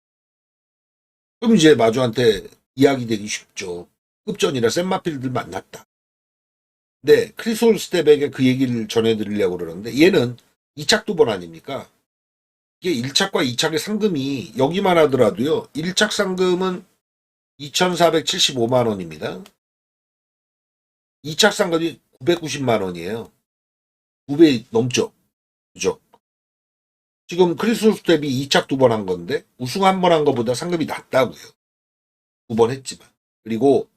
그럼 이제 마주한테 이야기되기 쉽죠. 급전이라 센 마필들 만났다. 네, 크리솔 스텝에게 그 얘기를 전해드리려고 그러는데 얘는 2착 두 번 아닙니까? 이게 1착과 2착의 상금이 여기만 하더라도요. 1착 상금은 2,475만 원입니다. 2착 상금이 990만 원이에요. 2배 넘죠. 그죠? 지금 크리솔 스텝이 2착 두 번 한 건데 우승 한 번 한 것보다 상금이 낮다고요. 2번 했지만. 그리고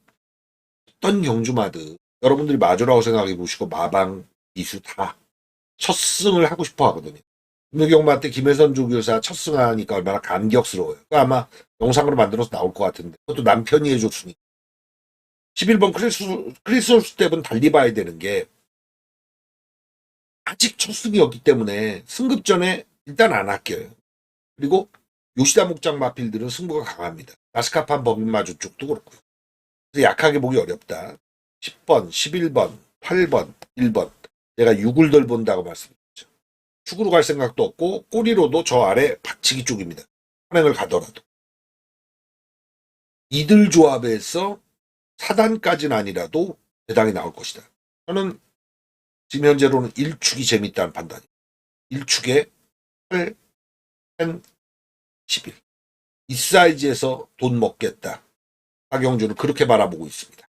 어떤 경주마다 여러분들이 마주라고 생각해 보시고 마방, 이수 다 첫 승을 하고 싶어 하거든요. 김효경마 때 김혜선 조교사 첫 승하니까 얼마나 감격스러워요. 아마 영상으로 만들어서 나올 것 같은데 그것도 남편이 해줬으니까. 11번 크리솔 스텝은 달리 봐야 되는 게 아직 첫 승이었기 때문에 승급전에 일단 안 아껴요. 그리고 요시다 목장 마필들은 승부가 강합니다. 나스카판 법인마주 쪽도 그렇고요. 그래서 약하게 보기 어렵다. 10번, 11번, 8번, 1번. 내가 6을 덜 본다고 말씀드렸죠. 축으로 갈 생각도 없고 꼬리로도 저 아래 받치기 쪽입니다. 한행을 가더라도. 이들 조합에서 4단까지는 아니라도 대당이 나올 것이다. 저는 지금 현재로는 1축이 재밌다는 판단입니다. 1축에 8, 10, 11. 이 사이즈에서 돈 먹겠다. 박영준은 그렇게 바라보고 있습니다.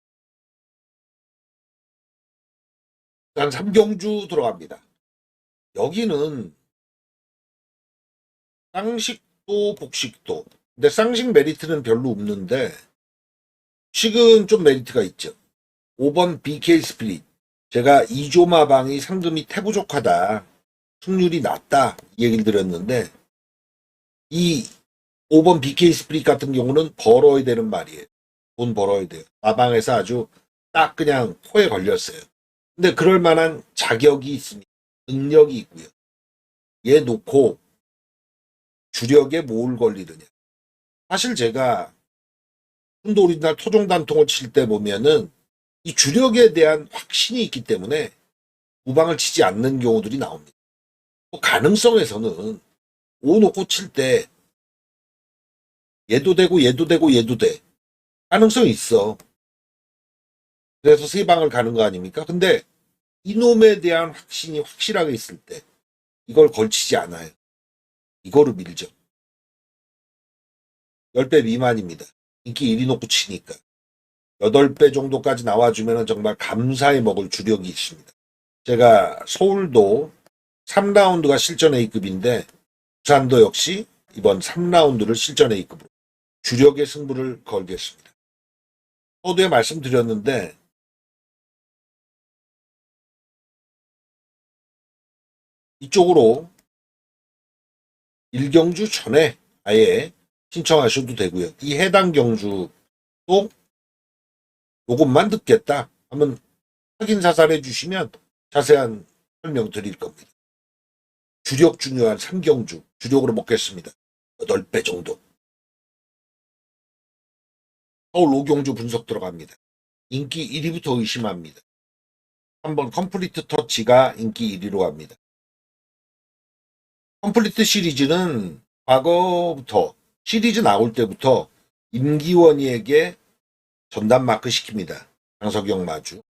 일단 3경주 들어갑니다. 여기는 쌍식도 복식도. 근데 쌍식 메리트는 별로 없는데 식은 좀 메리트가 있죠. 5번 BK 스피릿. 제가 2조 마방이 상금이 태부족하다. 승률이 낮다. 이 얘기를 드렸는데 이 5번 BK 스피릿 같은 경우는 벌어야 되는 말이에요. 돈 벌어야 돼요. 마방에서 아주 딱 그냥 코에 걸렸어요. 근데 그럴 만한 자격이 있습니다. 능력이 있고요. 얘 놓고 주력에 뭘 걸리느냐. 사실 제가 도 오리지널 토종단통을 칠 때 보면은 이 주력에 대한 확신이 있기 때문에 무방을 치지 않는 경우들이 나옵니다. 가능성에서는 5 놓고 칠 때 얘도 되고 얘도 되고 얘도 돼. 가능성이 있어. 그래서 세 방을 가는 거 아닙니까? 근데 이놈에 대한 확신이 확실하게 있을 때 이걸 걸치지 않아요. 이거를 밀죠. 10배 미만입니다. 인기 1위 놓고 치니까. 8배 정도까지 나와주면 정말 감사히 먹을 주력이 있습니다. 제가 서울도 3라운드가 실전 A급인데 부산도 역시 이번 3라운드를 실전 A급으로 주력의 승부를 걸겠습니다. 서두에 말씀드렸는데 이쪽으로 1경주 전에 아예 신청하셔도 되고요. 이 해당 경주도 요것만 듣겠다 하면 확인 사살해 주시면 자세한 설명 드릴 겁니다. 주력 중요한 3경주 주력으로 먹겠습니다. 8배 정도. 서울 5경주 분석 들어갑니다. 인기 1위부터 의심합니다. 한번 컴플리트 터치가 인기 1위로 갑니다. 컴플리트 시리즈는 과거부터 시리즈 나올 때부터 임기원이에게 전담 마크 시킵니다. 강석영 마주.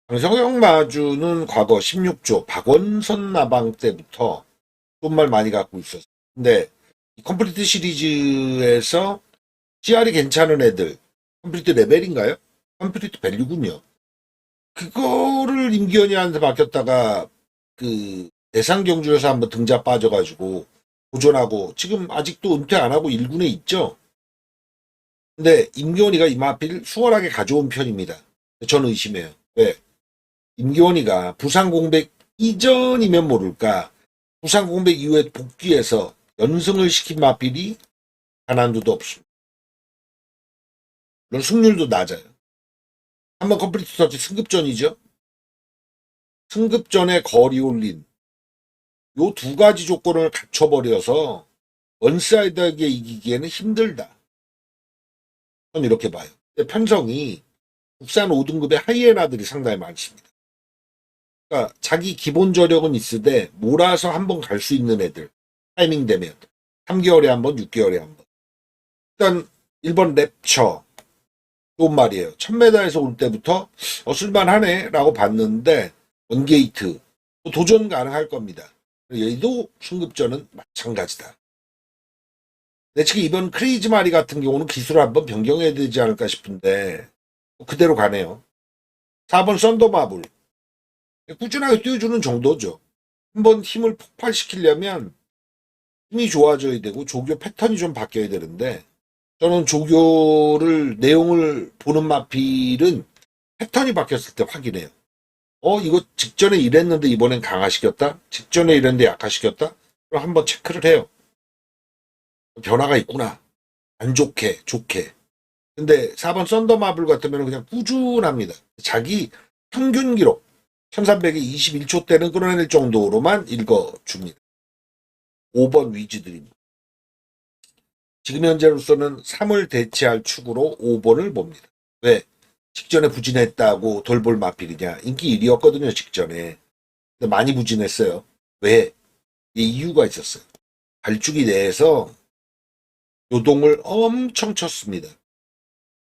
강석영 마주는 과거 16조 박원선 나방 때부터 돈말 많이 갖고 있었어요. 근데 이 컴플리트 시리즈에서 CR이 괜찮은 애들, 컴플리트 레벨인가요? 컴플리트 밸류군요. 그거를 임기원이한테 맡겼다가 그 대상 경주에서 한번 등자 빠져가지고 도전하고 지금 아직도 은퇴 안 하고 1군에 있죠. 근데 임기원이가 이마필 수월하게 가져온 편입니다. 저는 의심해요. 왜? 임기원이가 부산 공백 이전이면 모를까 부산 공백 이후에 복귀해서 연승을 시킨 마필이 단 한두도 없습니다. 물론 승률도 낮아요. 한번 컴플리트 터치 승급전이죠. 승급전에 거리 올린 요 두 가지 조건을 갖춰버려서 원사이드하게 이기기에는 힘들다. 저는 이렇게 봐요. 편성이 국산 5등급의 하이에나들이 상당히 많습니다. 그러니까 자기 기본 저력은 있으되 몰아서 한번 갈 수 있는 애들. 타이밍 되면 3개월에 한 번, 6개월에 한 번. 일단 1번 랩처 좋은 말이에요. 1000m에서 올 때부터 쓸만하네 라고 봤는데 원게이트 도전 가능할 겁니다. 얘도 승급전은 마찬가지다. 내 측에 이번 크레이지 마리 같은 경우는 기술을 한번 변경해야 되지 않을까 싶은데 그대로 가네요. 4번 썬더마블 꾸준하게 띄워주는 정도죠. 한번 힘을 폭발시키려면 힘이 좋아져야 되고 조교 패턴이 좀 바뀌어야 되는데 저는 조교를 내용을 보는 마필은 패턴이 바뀌었을 때 확인해요. 이거 직전에 이랬는데 이번엔 강화시켰다? 직전에 이랬는데 약화시켰다? 그럼 한번 체크를 해요. 변화가 있구나. 안 좋게, 좋게. 근데 4번 썬더마블 같으면 그냥 꾸준합니다. 자기 평균 기록 1300에 21초 때는 끌어낼 정도로만 읽어줍니다. 5번 위즈드림. 지금 현재로서는 3을 대체할 축으로 5번을 봅니다. 왜? 직전에 부진했다고 돌볼 마필이냐. 인기 1위였거든요, 직전에. 근데 많이 부진했어요. 왜? 이유가 있었어요. 발주기 내에서 요동을 엄청 쳤습니다.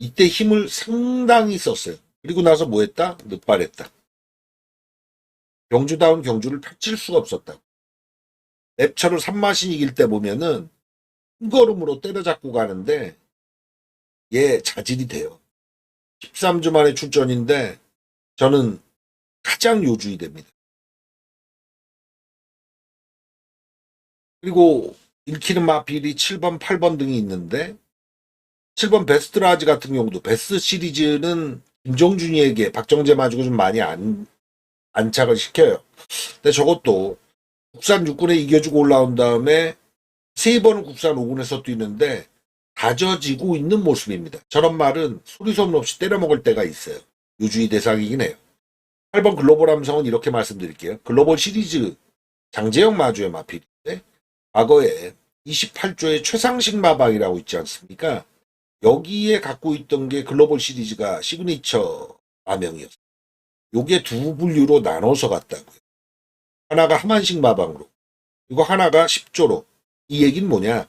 이때 힘을 상당히 썼어요. 그리고 나서 뭐 했다? 늦발했다. 경주다운 경주를 펼칠 수가 없었다고. 랩처를 3마신 이길 때 보면은 한 걸음으로 때려잡고 가는데 얘 자질이 돼요. 13주 만에 출전인데 저는 가장 요주이 됩니다. 그리고 읽히는 마필이 7번, 8번 등이 있는데 7번 베스트라지 같은 경우도 베스트 시리즈는 김정준이에게 박정재 마주고 좀 많이 안착을 시켜요. 근데 저것도 국산 6군에 이겨주고 올라온 다음에 3번은 국산 5군에서 뛰는데 다져지고 있는 모습입니다. 저런 말은 소리 소문 없이 때려먹을 때가 있어요. 요주의 대상이긴 해요. 8번 글로벌 함성은 이렇게 말씀드릴게요. 글로벌 시리즈 장재영 마주의 마필인데 과거에 28조의 최상식 마방이라고 있지 않습니까? 여기에 갖고 있던 게 글로벌 시리즈가 시그니처 마병이었어요. 요게 두 분류로 나눠서 갔다고요. 하나가 하만식 마방으로, 그리고 하나가 10조로. 이 얘기는 뭐냐?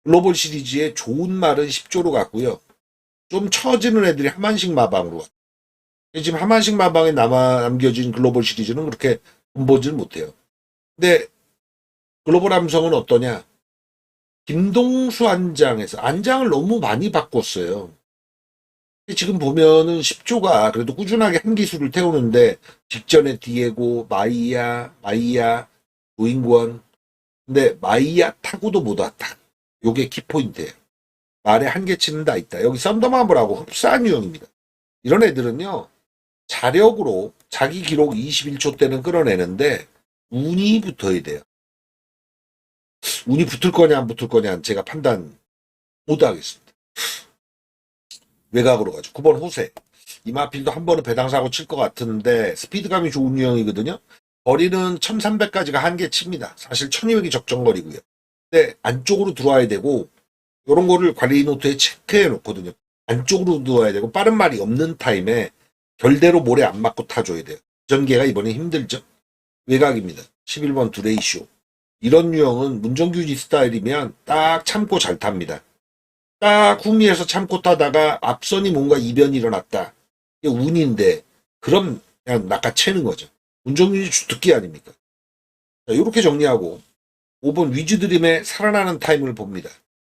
글로벌 시리즈의 좋은 말은 10조로 갔고요. 좀 처지는 애들이 하만식 마방으로 왔어요. 지금 하만식 마방에 남겨진 글로벌 시리즈는 그렇게 본보지를 못해요. 근데 글로벌 함성은 어떠냐? 김동수 안장을 너무 많이 바꿨어요. 지금 보면은 10조가 그래도 꾸준하게 한 기술을 태우는데 직전에 디에고, 마이야, 노인권. 근데 마이야 타고도 못 왔다. 요게 키포인트예요. 말에 한계치는 다 있다. 여기 썬더마블하고 흡사한 유형입니다. 이런 애들은요. 자력으로 자기 기록 21초 때는 끌어내는데 운이 붙어야 돼요. 운이 붙을 거냐 안 붙을 거냐는 제가 판단 못 하겠습니다. 외곽으로 가죠. 9번 호세. 이마필도 한 번은 배당사고 칠 것 같은데 스피드감이 좋은 유형이거든요. 거리는 1300까지가 한계치입니다. 사실 1200이 적정거리고요. 근데 안쪽으로 들어와야 되고 이런 거를 관리 노트에 체크해 놓거든요. 안쪽으로 들어와야 되고 빠른 말이 없는 타임에 결대로 모래 안 맞고 타줘야 돼요. 전개가 이번에 힘들죠. 외곽입니다. 11번 두레이쇼. 이런 유형은 문정규지 스타일이면 딱 참고 잘 탑니다. 딱 후미에서 참고 타다가 앞선이 뭔가 이변이 일어났다. 이게 운인데 그럼 그냥 낚아채는 거죠. 문정규지 주특기 아닙니까? 자, 이렇게 정리하고 5번 위즈드림의 살아나는 타임을 봅니다.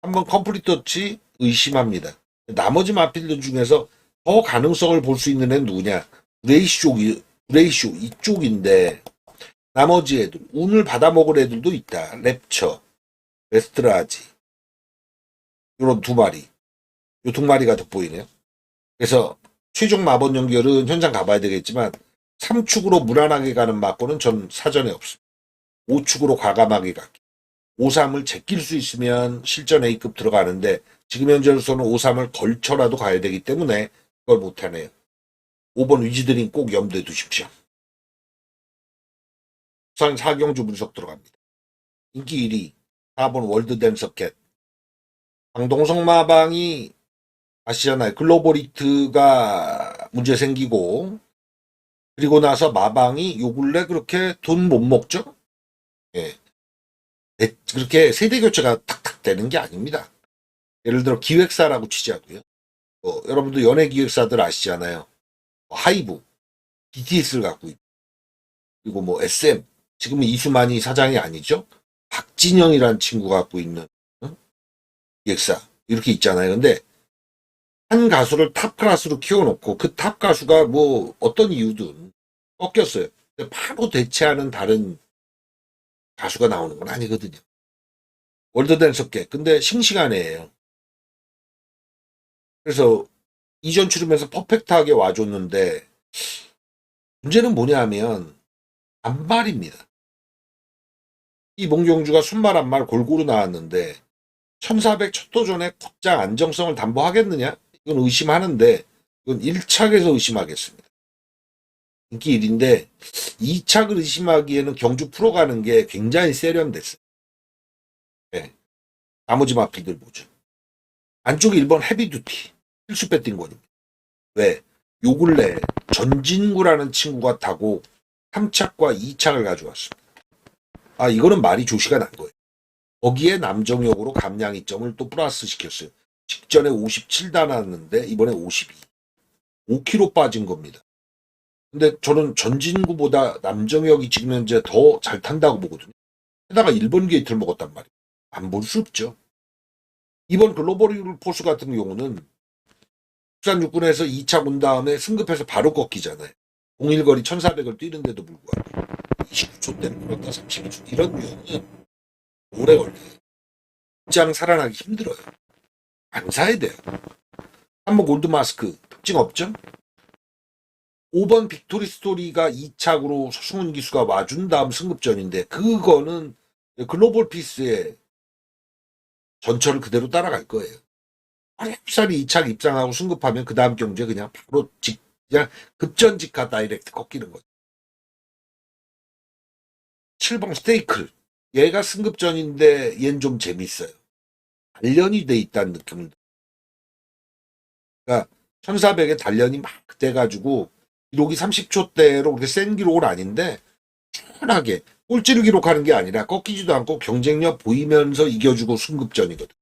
한번 컴플리트 터치 의심합니다. 나머지 마필드 중에서 더 가능성을 볼 수 있는 애는 누구냐? 브레이쇼 이쪽인데 나머지 애들 운을 받아먹을 애들도 있다. 랩처, 레스트라지 이런 두 마리, 요 두 마리가 돋보이네요. 그래서 최종 마법 연결은 현장 가봐야 되겠지만 3축으로 무난하게 가는 막고는 전 사전에 없습니다. 5축으로 과감하게 가기. 5-3을 제낄 수 있으면 실전 A급 들어가는데 지금 현재로서는 5-3을 걸쳐라도 가야 되기 때문에 그걸 못하네요. 5번 위즈드림 꼭 염두에 두십시오. 우선 4경주 분석 들어갑니다. 인기 1위 4번 월드댐 서켓. 강동석 마방이 아시잖아요. 글로벌 히트가 문제 생기고 그리고 나서 마방이 요 근래 그렇게 돈 못 먹죠? 예. 그렇게 세대 교체가 탁탁 되는 게 아닙니다. 예를 들어 기획사라고 치자고요. 여러분도 연예 기획사들 아시잖아요. 하이브, BTS를 갖고 있고 그리고 뭐 SM, 지금은 이수만이 사장이 아니죠. 박진영이라는 친구가 갖고 있는 기획사 이렇게 있잖아요. 근데 한 가수를 탑 클래스로 키워놓고 그 탑 가수가 뭐 어떤 이유든 꺾였어요. 근데 바로 대체하는 다른 가수가 나오는 건 아니거든요. 월드댄서께. 근데 싱싱한 애예요. 그래서 이전 출연에서 퍼펙트하게 와줬는데 문제는 뭐냐 하면 안말입니다. 이 몽경주가 순말 안말 골고루 나왔는데 1400 첫 도전에 곧장 안정성을 담보하겠느냐? 이건 의심하는데 이건 1착에서 의심하겠습니다. 인기 1인데 2착을 의심하기에는 경주 풀어가는 게 굉장히 세련됐어요. 네. 나머지 마필들 보죠. 안쪽에 1번 헤비두티 필수 배팅권입니다. 왜? 요 근래 전진구라는 친구가 타고 3착과 2착을 가져왔습니다. 아 이거는 말이 조시가 난 거예요. 거기에 남정역으로 감량 2점을 또 플러스 시켰어요. 직전에 57 달았는데 이번에 52. 5kg 빠진 겁니다. 근데 저는 전진구보다 남정역이 지금 현재 더 잘 탄다고 보거든요. 게다가 1번 게이트를 먹었단 말이에요. 안 볼 수 없죠. 이번 글로벌 포스 같은 경우는 국산 육군에서 2차 온 다음에 승급해서 바로 꺾이잖아요. 01거리 1400을 뛰는데도 불구하고 29초 때는 그렇다 32초 이런 유형은 오래 걸려요. 입장 살아나기 힘들어요. 안 사야 돼요. 한번 골드마스크 특징 없죠? 5번 빅토리 스토리가 2착으로 소승훈 기수가 와준 다음 승급전인데 그거는 글로벌 피스의 전철을 그대로 따라갈 거예요. 쉽사리 2착 입장하고 승급하면 그 다음 경주에 그냥 바로 그냥 급전직하 다이렉트 꺾이는 거죠. 7번 스테이클. 얘가 승급전인데 얘는 좀 재밌어요. 단련이 돼 있다는 느낌을. 그러니까 1400에 단련이 막 돼가지고 기록이 30초대로 그렇게 센 기록은 아닌데 편하게 꼴찌를 기록하는 게 아니라 꺾이지도 않고 경쟁력 보이면서 이겨주고 승급전이거든.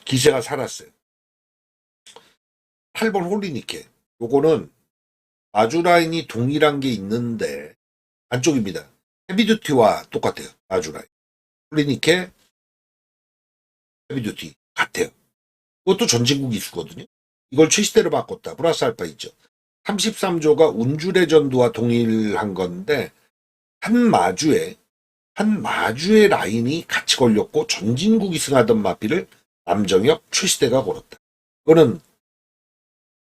기세가 살았어요. 8번 홀리니케. 요거는 마주라인이 동일한 게 있는데 안쪽입니다. 헤비듀티와 똑같아요. 마주라인. 홀리니케 헤비듀티 같아요. 이것도 전진국 기수거든요. 이걸 최시대로 바꿨다. 플러스 알파 있죠. 33조가 운주레전드와 동일한 건데 한 마주에 라인이 같이 걸렸고 전진국이 승하던 마피를 남정혁 최시대가 걸었다. 이거는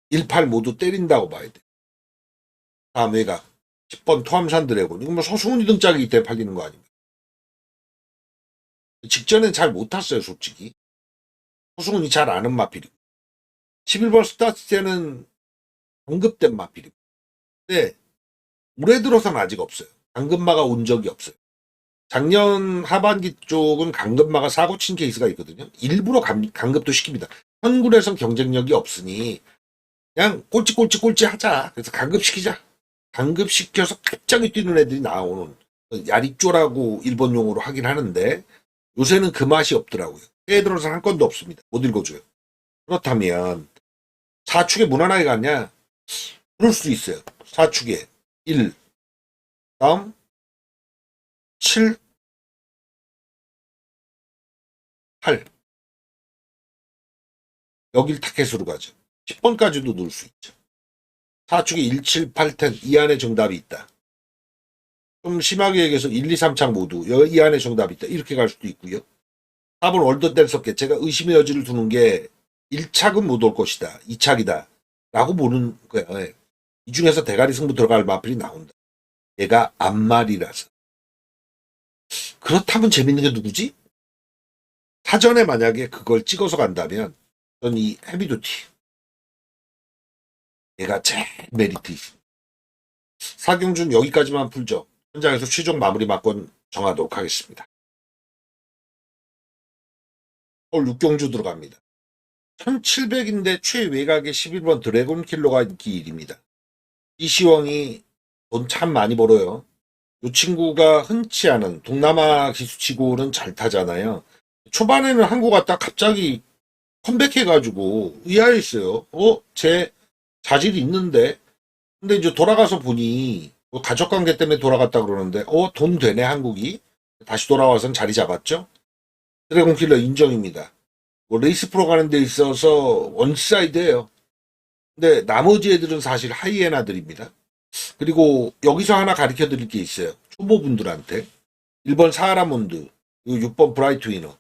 18 모두 때린다고 봐야 돼. 다음 외곽 10번 토함산 드래곤. 이건 뭐 서승훈이 등짝이기 때문에 팔리는 거 아닙니까? 직전엔 잘 못 탔어요, 솔직히. 서승훈이 잘 아는 마필이고. 11번 스타트 때는 방급된 마필이고. 근데 올해 들어서는 아직 없어요. 강금마가 온 적이 없어요. 작년 하반기 쪽은 강금마가 사고 친 케이스가 있거든요. 일부러 강급도 시킵니다. 현군에선 경쟁력이 없으니 그냥 꼴찌 하자. 그래서 강급시키자. 강급시켜서 갑자기 뛰는 애들이 나오는 야리쪼라고 일본 용어로 하긴 하는데 요새는 그 맛이 없더라고요. 해에 들어서 한 건도 없습니다. 못 읽어줘요. 그렇다면 4축에 무난하게 갔냐? 그럴 수도 있어요. 4축에 1, 다음 7, 8 여길 타켓으로 가죠. 10번까지도 넣을 수 있죠. 4축에 1, 7, 8, 10 이 안에 정답이 있다. 좀 심하게 얘기해서 1, 2, 3착 모두 이 안에 정답이 있다. 이렇게 갈 수도 있고요. 4번 월드댄서께 제가 의심의 여지를 두는 게 1착은 못 올 것이다. 2착이다. 라고 보는 거야. 이 중에서 대가리 승부 들어갈 마필이 나온다. 얘가 앞말이라서. 그렇다면 재밌는 게 누구지? 사전에 만약에 그걸 찍어서 간다면 저는 이 헤비듀티. 얘가 제일 메리트 있습니다. 사경준 여기까지만 풀죠. 현장에서 최종 마무리 막건 정하도록 하겠습니다. 서울 6경주 들어갑니다. 1700인데 최외곽에 11번 드래곤 킬러가 인기 1입니다. 이시왕이 돈 참 많이 벌어요. 이 친구가 흔치 않은 동남아 기수치고는 잘 타잖아요. 초반에는 한국 갔다 갑자기 컴백해가지고 의아했어요. 제 자질이 있는데. 근데 이제 돌아가서 보니 뭐 가족관계 때문에 돌아갔다 그러는데 돈 되네 한국이. 다시 돌아와서는 자리 잡았죠. 드래곤킬러 인정입니다. 뭐 레이스 프로 가는 데 있어서 원사이드예요. 근데 나머지 애들은 사실 하이에나들입니다. 그리고 여기서 하나 가르쳐 드릴 게 있어요. 초보분들한테. 1번 사하라몬드, 6번 브라이트 위너,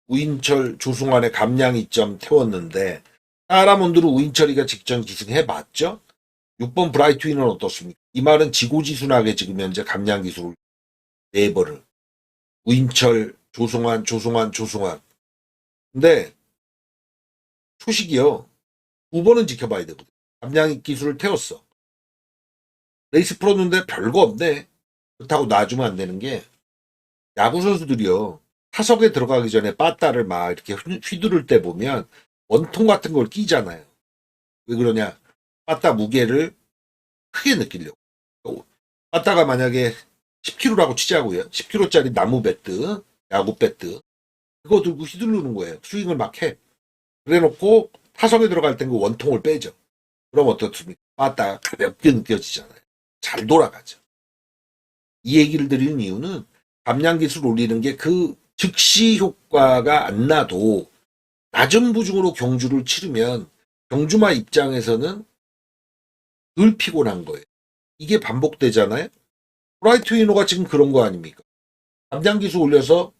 우인철, 조승환의 감량 2점 태웠는데 사하라몬드를 우인철이가 직전 기승해 봤죠? 6번 브라이트 위너는 어떻습니까? 이 말은 지고지순하게 지금 현재 감량 기술을 4번을 우인철, 조승환. 근데 초식이요. 2번은 지켜봐야 되거든. 감량 기술을 태웠어. 레이스 풀었는데 별거 없네. 그렇다고 놔주면 안 되는 게 야구 선수들이요. 타석에 들어가기 전에 빠따를 막 이렇게 휘두를 때 보면 원통 같은 걸 끼잖아요. 왜 그러냐? 빠따 무게를 크게 느끼려고. 빠따가 만약에 10kg라고 치자고요. 10kg짜리 나무 배트, 야구 배트. 그거 들고 휘두르는 거예요. 스윙을 막 해. 그래 놓고 타석에 들어갈 땐 그 원통을 빼죠. 그럼 어떻습니까? 빠따가 가볍게 느껴지잖아요. 잘 돌아가죠. 이 얘기를 드리는 이유는 감량 기술 올리는 게 그 즉시 효과가 안 나도 낮은 부중으로 경주를 치르면 경주마 입장에서는 늘 피곤한 거예요. 이게 반복되잖아요. 브라이트 위너가 지금 그런 거 아닙니까? 감량 기술 올려서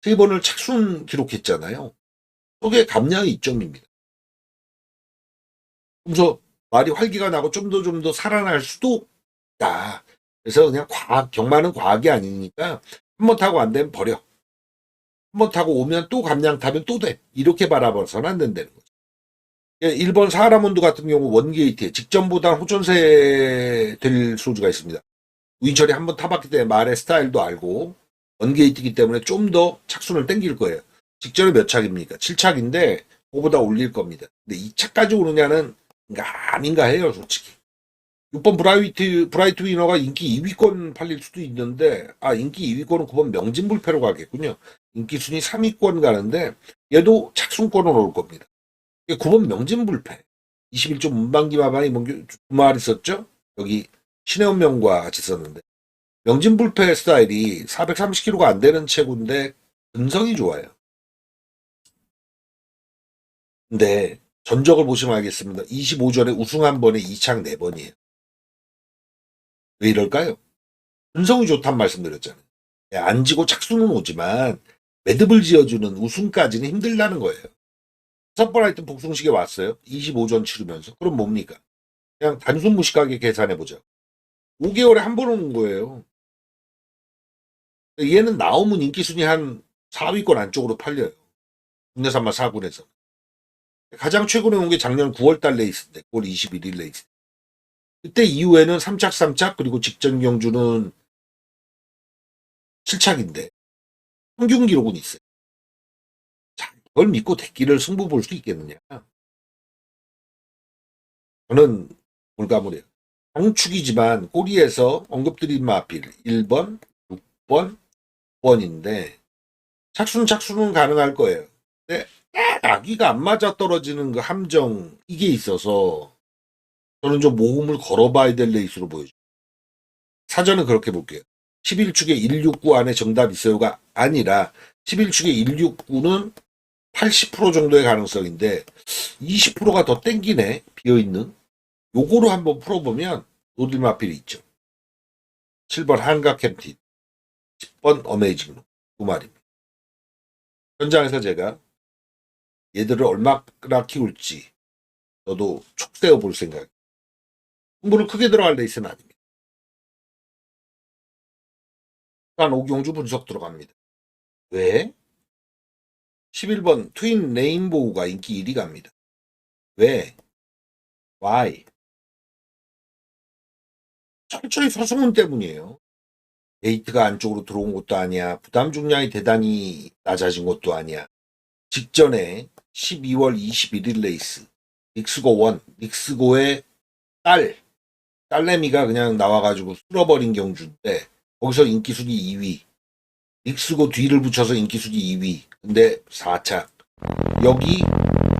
3번을 착순 기록했잖아요. 속에 감량이 2점입니다. 그래서 말이 활기가 나고 좀 더 살아날 수도 있다. 그래서 그냥 경마는 과학이 아니니까 한 번 타고 안 되면 버려. 한 번 타고 오면 또 감량 타면 또 돼. 이렇게 바라봐서는 안 된다는 거죠. 1번 사하라몬드 같은 경우 원게이트에 직전보다 호전세 될 소주가 있습니다. 우인철이 한 번 타봤기 때문에 말의 스타일도 알고 원게이트이기 때문에 좀 더 착순을 땡길 거예요. 직전에 몇 착입니까? 7착인데 그거보다 올릴 겁니다. 근데 2차까지 오느냐는 아닌가 해요, 솔직히. 6번 브라이트 위너가 인기 2위권 팔릴 수도 있는데, 인기 2위권은 9번 명진불패로 가겠군요. 인기 순위 3위권 가는데, 얘도 착순권으로 올 겁니다. 9번 명진불패. 21조 문방기 마방이 두 마리 썼죠? 여기 신혜원명과 같이 썼는데. 명진불패 스타일이 430kg가 안 되는 체구인데, 근성이 좋아요. 근데, 전적을 보시면 알겠습니다. 25전에 우승 한 번에 2창 4번이에요. 왜 이럴까요? 근성이 좋단 말씀드렸잖아요. 안 지고 착수는 오지만 매듭을 지어주는 우승까지는 힘들다는 거예요. 6번 하여튼 복숭식에 왔어요. 25전 치르면서. 그럼 뭡니까? 그냥 단순 무식하게 계산해보자. 5개월에 한 번 오는 거예요. 얘는 나오면 인기순위 한 4위권 안쪽으로 팔려요. 국내산마 4군에서. 가장 최근에 온 게 작년 9월달 레이스인데 9월 21일 레이스. 그때 이후에는 3착 그리고 직전 경주는 7착인데 평균 기록은 있어요. 자, 이걸 믿고 대기를 승부 볼 수 있겠느냐. 저는 몰가물해요. 강축이지만 꼬리에서 언급드린 마필 1번, 6번, 9번인데 착수는 가능할 거예요. 근데 아기가 안 맞아 떨어지는 그 함정 이게 있어서 저는 좀 모험을 걸어봐야 될 레이스로 보여줘요. 사전은 그렇게 볼게요. 11축에 169 안에 정답 있어요가 아니라 11축에 169는 80% 정도의 가능성인데 20%가 더 땡기네. 비어있는. 요거로 한번 풀어보면 노딜마필이 있죠. 7번 한가캡틴, 10번 어메이징 두 마리입니다. 현장에서 제가 얘들을 얼마나 키울지 저도 촉 세워볼 생각이에요. 승부를 크게 들어갈 레이스는 아닙니다. 일단 오경주 분석 들어갑니다. 왜? 11번 트윈 레인보우가 인기 1위 갑니다. 왜? Why? 철저히 서승훈 때문이에요. 데이트가 안쪽으로 들어온 것도 아니야. 부담 중량이 대단히 낮아진 것도 아니야. 직전에 12월 21일 레이스 닉스고 1, 닉스고의 딸내미가 그냥 나와가지고 쓸어버린 경주인데 거기서 인기순위 2위. 닉스고 뒤를 붙여서 인기순위 2위. 근데 4착. 여기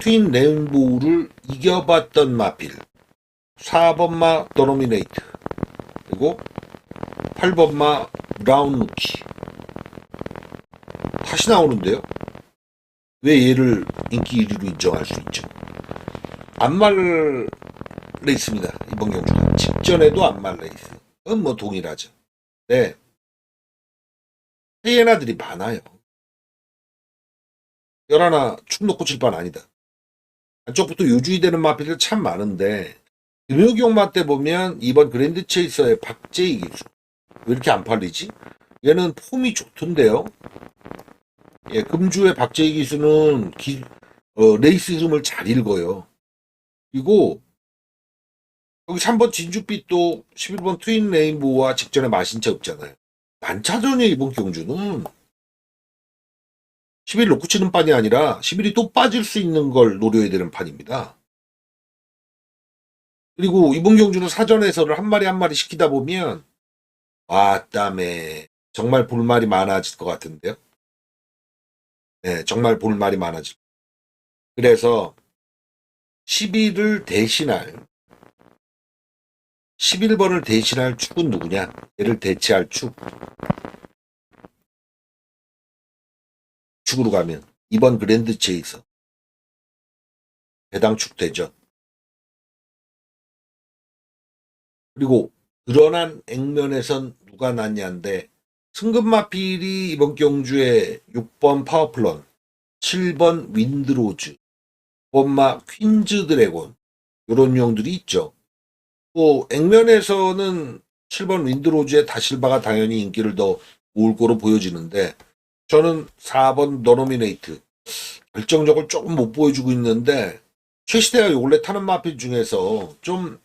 트윈 레인보우를 이겨봤던 마필. 4번마 더노미네이트. 그리고 8번마 브라운 루키. 다시 나오는데요. 왜 얘를 인기 1위로 인정할 수 있죠? 안말 레이스입니다. 이번 경주가. 직전에도 안말 레이스. 그건 뭐 동일하죠. 네. 헤이에나들이 많아요. 11 축 놓고 칠 판 아니다. 안쪽부터 요주의 되는 마필들 참 많은데 금요경마 때 보면 이번 그랜드 체이서의 박재희 기수 왜 이렇게 안 팔리지? 얘는 폼이 좋던데요. 예, 금주의 박재희 기수는 레이스 흐름을 잘 읽어요. 그리고 여기 3번 진주빛도 11번 트윈 레인보우와 직전에 마신 차 없잖아요. 난차전이에요. 이번 경주는 11 놓고 치는 판이 아니라 11이 또 빠질 수 있는 걸 노려야 되는 판입니다. 그리고 이번 경주는 사전에서를 한 마리 한 마리 시키다 보면 땀에 정말 볼말이 많아질 것 같은데요. 네, 정말 볼말이 많아질. 그래서 11을 대신할 11번을 대신할 축은 누구냐? 얘를 대체할 축으로 가면 이번 그랜드 체이서 배당 축 되죠. 그리고 드러난 액면에선 누가 낫냐인데 승급마필이 이번 경주에 6번 파워플런, 7번 윈드로즈, 9번마 퀸즈 드래곤 이런 유형들이 있죠. 뭐 액면에서는 7번 윈드로즈의 다실바가 당연히 인기를 더 모을 거로 보여지는데 저는 4번 더노미네이트 결정적으로 조금 못 보여주고 있는데 최시대가 원래 타는 마필 중에서 좀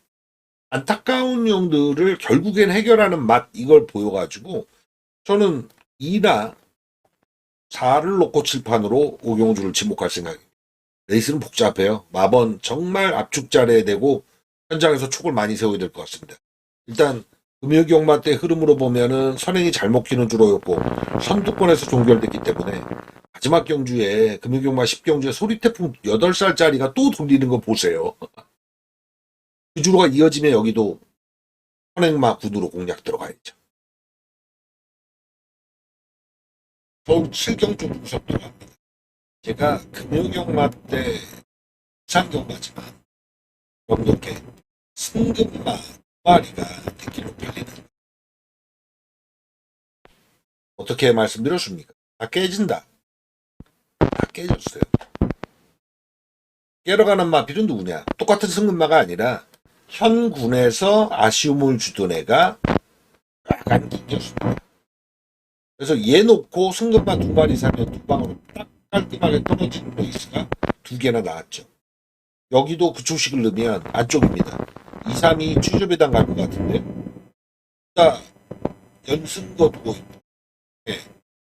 안타까운 용들을 결국엔 해결하는 맛 이걸 보여가지고 저는 2나 4를 놓고 칠판으로 오경주를 지목할 생각입니다. 레이스는 복잡해요. 마번 정말 압축 잘해야 되고 현장에서 촉을 많이 세워야 될 것 같습니다. 일단 금요경마 때 흐름으로 보면은 선행이 잘 먹히는 주로였고 선두권에서 종결됐기 때문에 마지막 경주에 금요경마 10경주에 소리태풍 8살짜리가 또 돌리는 거 보세요. 그 주로가 이어지면 여기도 선행마 9두로 공략 들어가야죠. 서울 7경주 구석 들어갑니다. 제가 금요경마 때 부산경마지만 그럼 이렇게 승금마 마리가 대길로 팔리는 어떻게 말씀드렸습니까? 다 깨진다. 다 깨졌어요. 깨러가는 마필은 누구냐? 똑같은 승금마가 아니라 현군에서 아쉬움을 주던 애가 약간 긴겼습니다. 그래서 얘 놓고 승금마 2마리 사면 2방으로 딱 깔끔하게 떨어지는 레이스가 2개나 나왔죠. 여기도 그초식을 넣으면 안쪽입니다. 2, 3이 추저배당 갈 것 같은데. 자, 연승거 두고 있고, 네.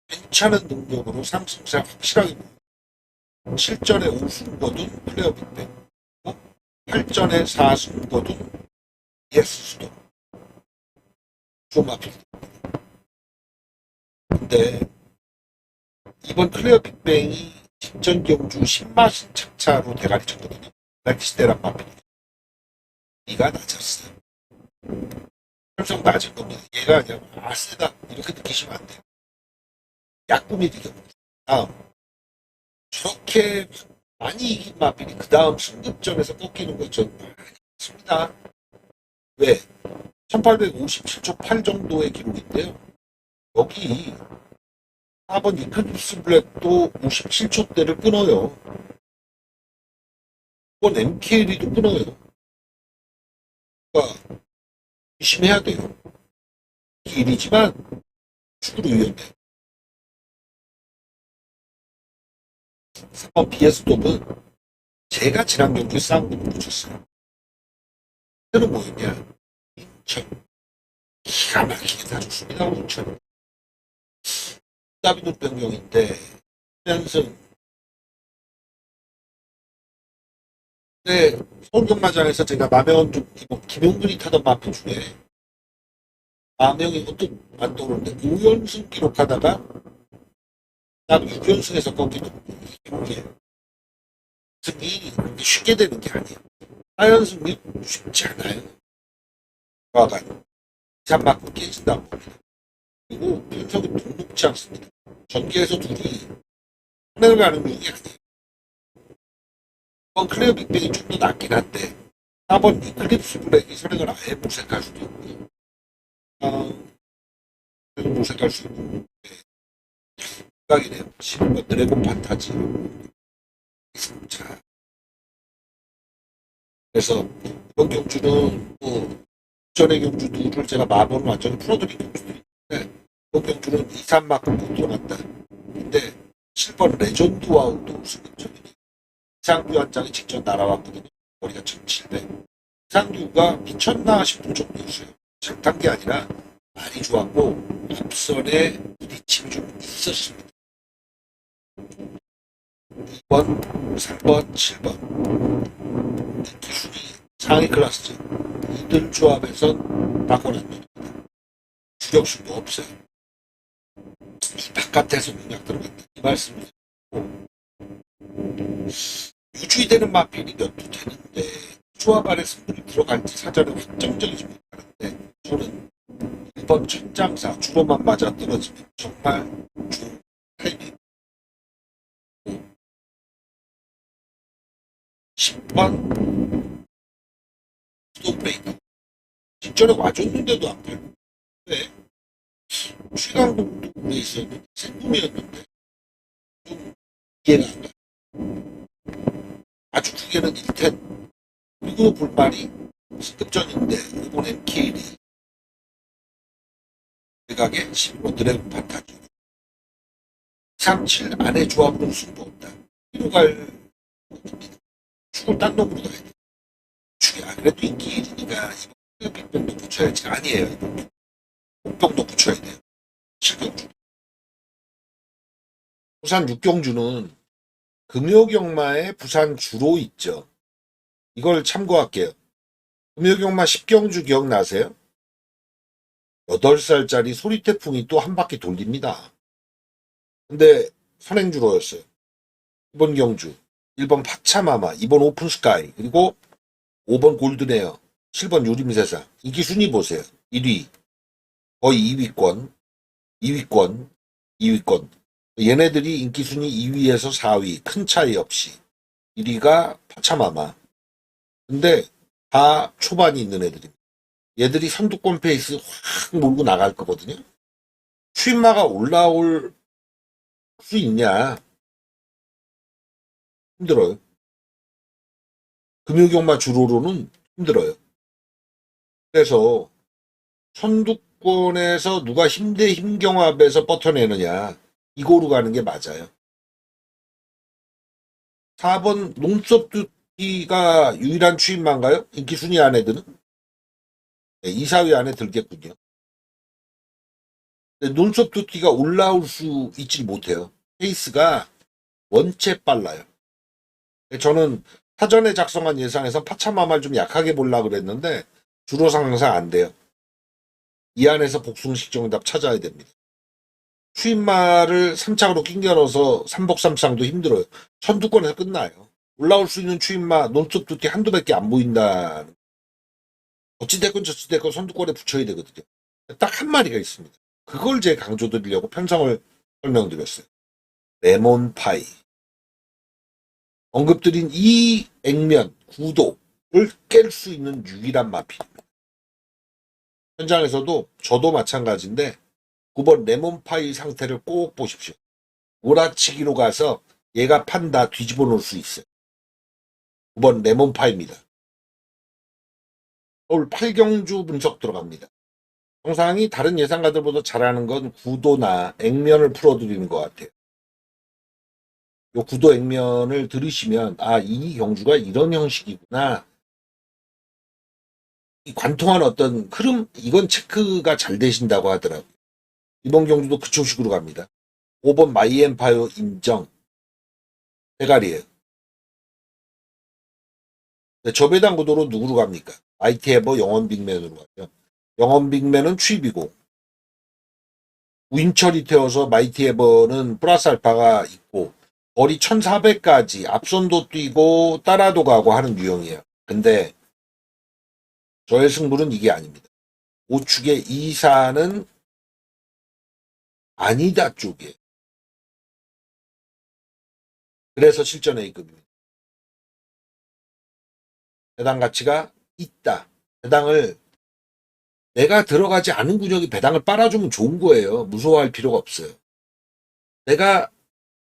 괜찮은 능력으로 3승차 확실하게 7전에 5승 거둔 플레이어 빅뱅, 8전에 4승 거둔 예스 수도. 좀 앞에. 근데, 이번 클레어 빅뱅이 직전 경주 10마신 착차로 대가리 쳤거든요. 렉시대란 마필. 이가 낮았어요. 삼성 낮은 겁니다. 얘가 그냥 세다 이렇게 느끼시면 안 돼요. 약품이 되게 다음 저렇게 많이 이긴 마필이 그 다음 승급전에서 꺾이는 거 전 많이 있습니다. 왜? 1857초 8 정도의 기록인데요. 여기 4번 이클립스 블랙도 57초대를 끊어요. 5번 MKL도 끊어요. 그러니까 조심해야 돼요. 길이지만 축으로 위험해. 3번 BS톱은 제가 지난 경기에 쌍둥이 붙였어요. 그때는 뭐였냐? 인천. 기가 막히게 다줬습니다. 인천. 다비도 변경인데 연승. 네, 서울경마장에서 제가 마명은 좀 김용근이 타던 마표 중에 마명이 어떤 안 떠오르는데 5연승 기록하다가 딱 6연승에서 꺾이는 기록이에요. 승이 그렇게 쉽게 되는 게 아니에요. 4연승이 쉽지 않아요. 과간 2, 3만큼 깨진다고 봅니다. 그리고 편성이 녹록지 않습니다. 전기에서 둘이 하늘 가는 용이 아니에요. 이번 클레어 빅뱅이 좀 더 낫긴 한데 4번 이클립스 블랙이 선행을 아예 모색할 수도 있고요. 모색할 수 있고 생각이네요. 10번 드래곤 판타지. 자, 그래서 이번 경주는 뭐 전의 경주들을 제가 마법을 완전히 풀어드린 경주들이 있는데 이번 경주는 2, 3만큼 못 들어간다. 근데 7번 레전드 와우도 승급전이니 이상규 한 장이 직접 날아왔거든요. 거리가 1700. 이상규가 미쳤나 싶을 정도였어요. 장탄 게 아니라 많이 좋았고 앞선에 부딪힘이 좀 있었습니다. 2번, 3번, 7번 기술이 상위 클래스죠. 이들 조합에선 바꿔놨습니다. 주력수도 없어요. 이 바깥에서 공략 들어간다. 이 말씀을 드리고 유지되는 마필이 몇 도 되는데 조합 안에 승부를 들어갈지 사전에 확정적이지 못하는데 저는 1번 천장사 주로만 맞아 떨어지면 정말 좋은 타이밍. 10번 스톱브레이크 직전에 와줬는데도 안 팔고 왜? 최강동도 오래 있었는데 생금이었는데 좀 이해가 안 가요. 아주 크게는 1텐 그리고 불만이 승급전인데 이번엔 KD 대각에 15 드래곤 판타지 37 안에 조합으로 승부 없다. 뒤로 갈 겁니다. 축을 딴 놈으로 가야 돼. 축이 그래도 인기 1위니까 이번 빅병도 붙여야지. 아니에요. 이번 빅병도 붙여야 돼요. 7경주. 부산 6경주는 금요경마에 부산 주로 있죠. 이걸 참고할게요. 금요경마 10경주 기억나세요? 8살짜리 소리태풍이 또 한 바퀴 돌립니다. 근데 선행주로였어요. 2번 경주, 1번 파차마마, 2번 오픈스카이, 그리고 5번 골드네어, 7번 유림세상. 인기 순위 보세요. 1위, 거의 2위권, 2위권, 2위권. 얘네들이 인기 순위 2위에서 4위, 큰 차이 없이. 1위가 파차마마. 근데 다 초반이 있는 애들입니다. 얘들이 선두권 페이스 확 몰고 나갈 거거든요. 추임마가 올라올 수 있냐? 힘들어요. 금요경마 주로로는 힘들어요. 그래서 선두권에서 누가 힘대 힘경합에서 버텨내느냐, 이거로 가는 게 맞아요. 4번 농섭두띠가 유일한 추임마인가요? 인기 순위 안에 드는? 네, 2, 4위 안에 들겠군요. 논섭두띠가 올라올 수 있지 못해요. 페이스가 원체 빨라요. 저는 사전에 작성한 예상에서 파차마마를 좀 약하게 보려고 그랬는데 주로상 항상 안 돼요. 이 안에서 복숭식 정답 찾아야 됩니다. 추임마를 3착으로 낑겨 넣어서 삼복삼상도 힘들어요. 선두권에서 끝나요. 올라올 수 있는 추임마 논섭두띠 한두 밖에 안 보인다는. 어찌됐건 저찌됐건 선두권에 붙여야 되거든요. 딱 한 마리가 있습니다. 그걸 제 강조드리려고 편성을 설명드렸어요. 레몬파이. 언급드린 이 액면, 구도를 깰 수 있는 유일한 마필입니다. 현장에서도 저도 마찬가지인데 9번 레몬파이 상태를 꼭 보십시오. 몰아치기로 가서 얘가 판다 뒤집어 놓을 수 있어요. 9번 레몬파이입니다. 서울 8경주 분석 들어갑니다. 정상이 다른 예상가들보다 잘하는 건 구도나 액면을 풀어드리는 것 같아요. 요 구도 액면을 들으시면 이 경주가 이런 형식이구나. 이 관통한 어떤 흐름, 이건 체크가 잘 되신다고 하더라고요. 이번 경주도 그 초식으로 갑니다. 5번 마이엠파이어 인정. 대가리예요. 저배당 구도로 누구로 갑니까? 마이티에버 영원빅맨으로 가죠. 영원빅맨은 추입이고 윈철이 태워서 마이티에버는 플러스 알파가 있고 거리 1400까지 앞선도 뛰고 따라도 가고 하는 유형이에요. 근데 저의 승부는 이게 아닙니다. 우측의 2사는 아니다 쪽이에요. 그래서 실전 A급입니다. 배당 가치가 있다. 배당을 내가 들어가지 않은 구력이 배당을 빨아주면 좋은 거예요. 무서워할 필요가 없어요. 내가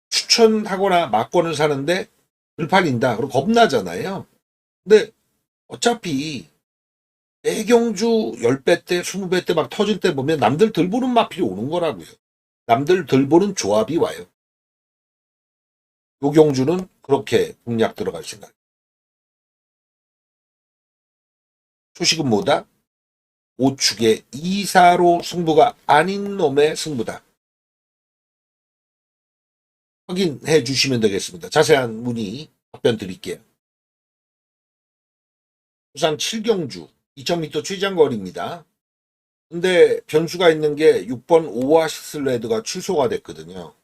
추천하거나 막권을 사는데 들팔린다. 그럼 겁나잖아요. 근데 어차피 애경주 10배 때 20배 때 막 터질 때 보면 남들 덜 보는 마필이 오는 거라고요. 남들 덜 보는 조합이 와요. 요 경주는 그렇게 공략 들어갈 생각. 초식은 뭐다? 오축의 2사로 승부가 아닌 놈의 승부다. 확인해 주시면 되겠습니다. 자세한 문의 답변 드릴게요. 부산 7경주 2000m 최장거리입니다. 근데 변수가 있는 게 6번 오아시스 레드가 취소가 됐거든요.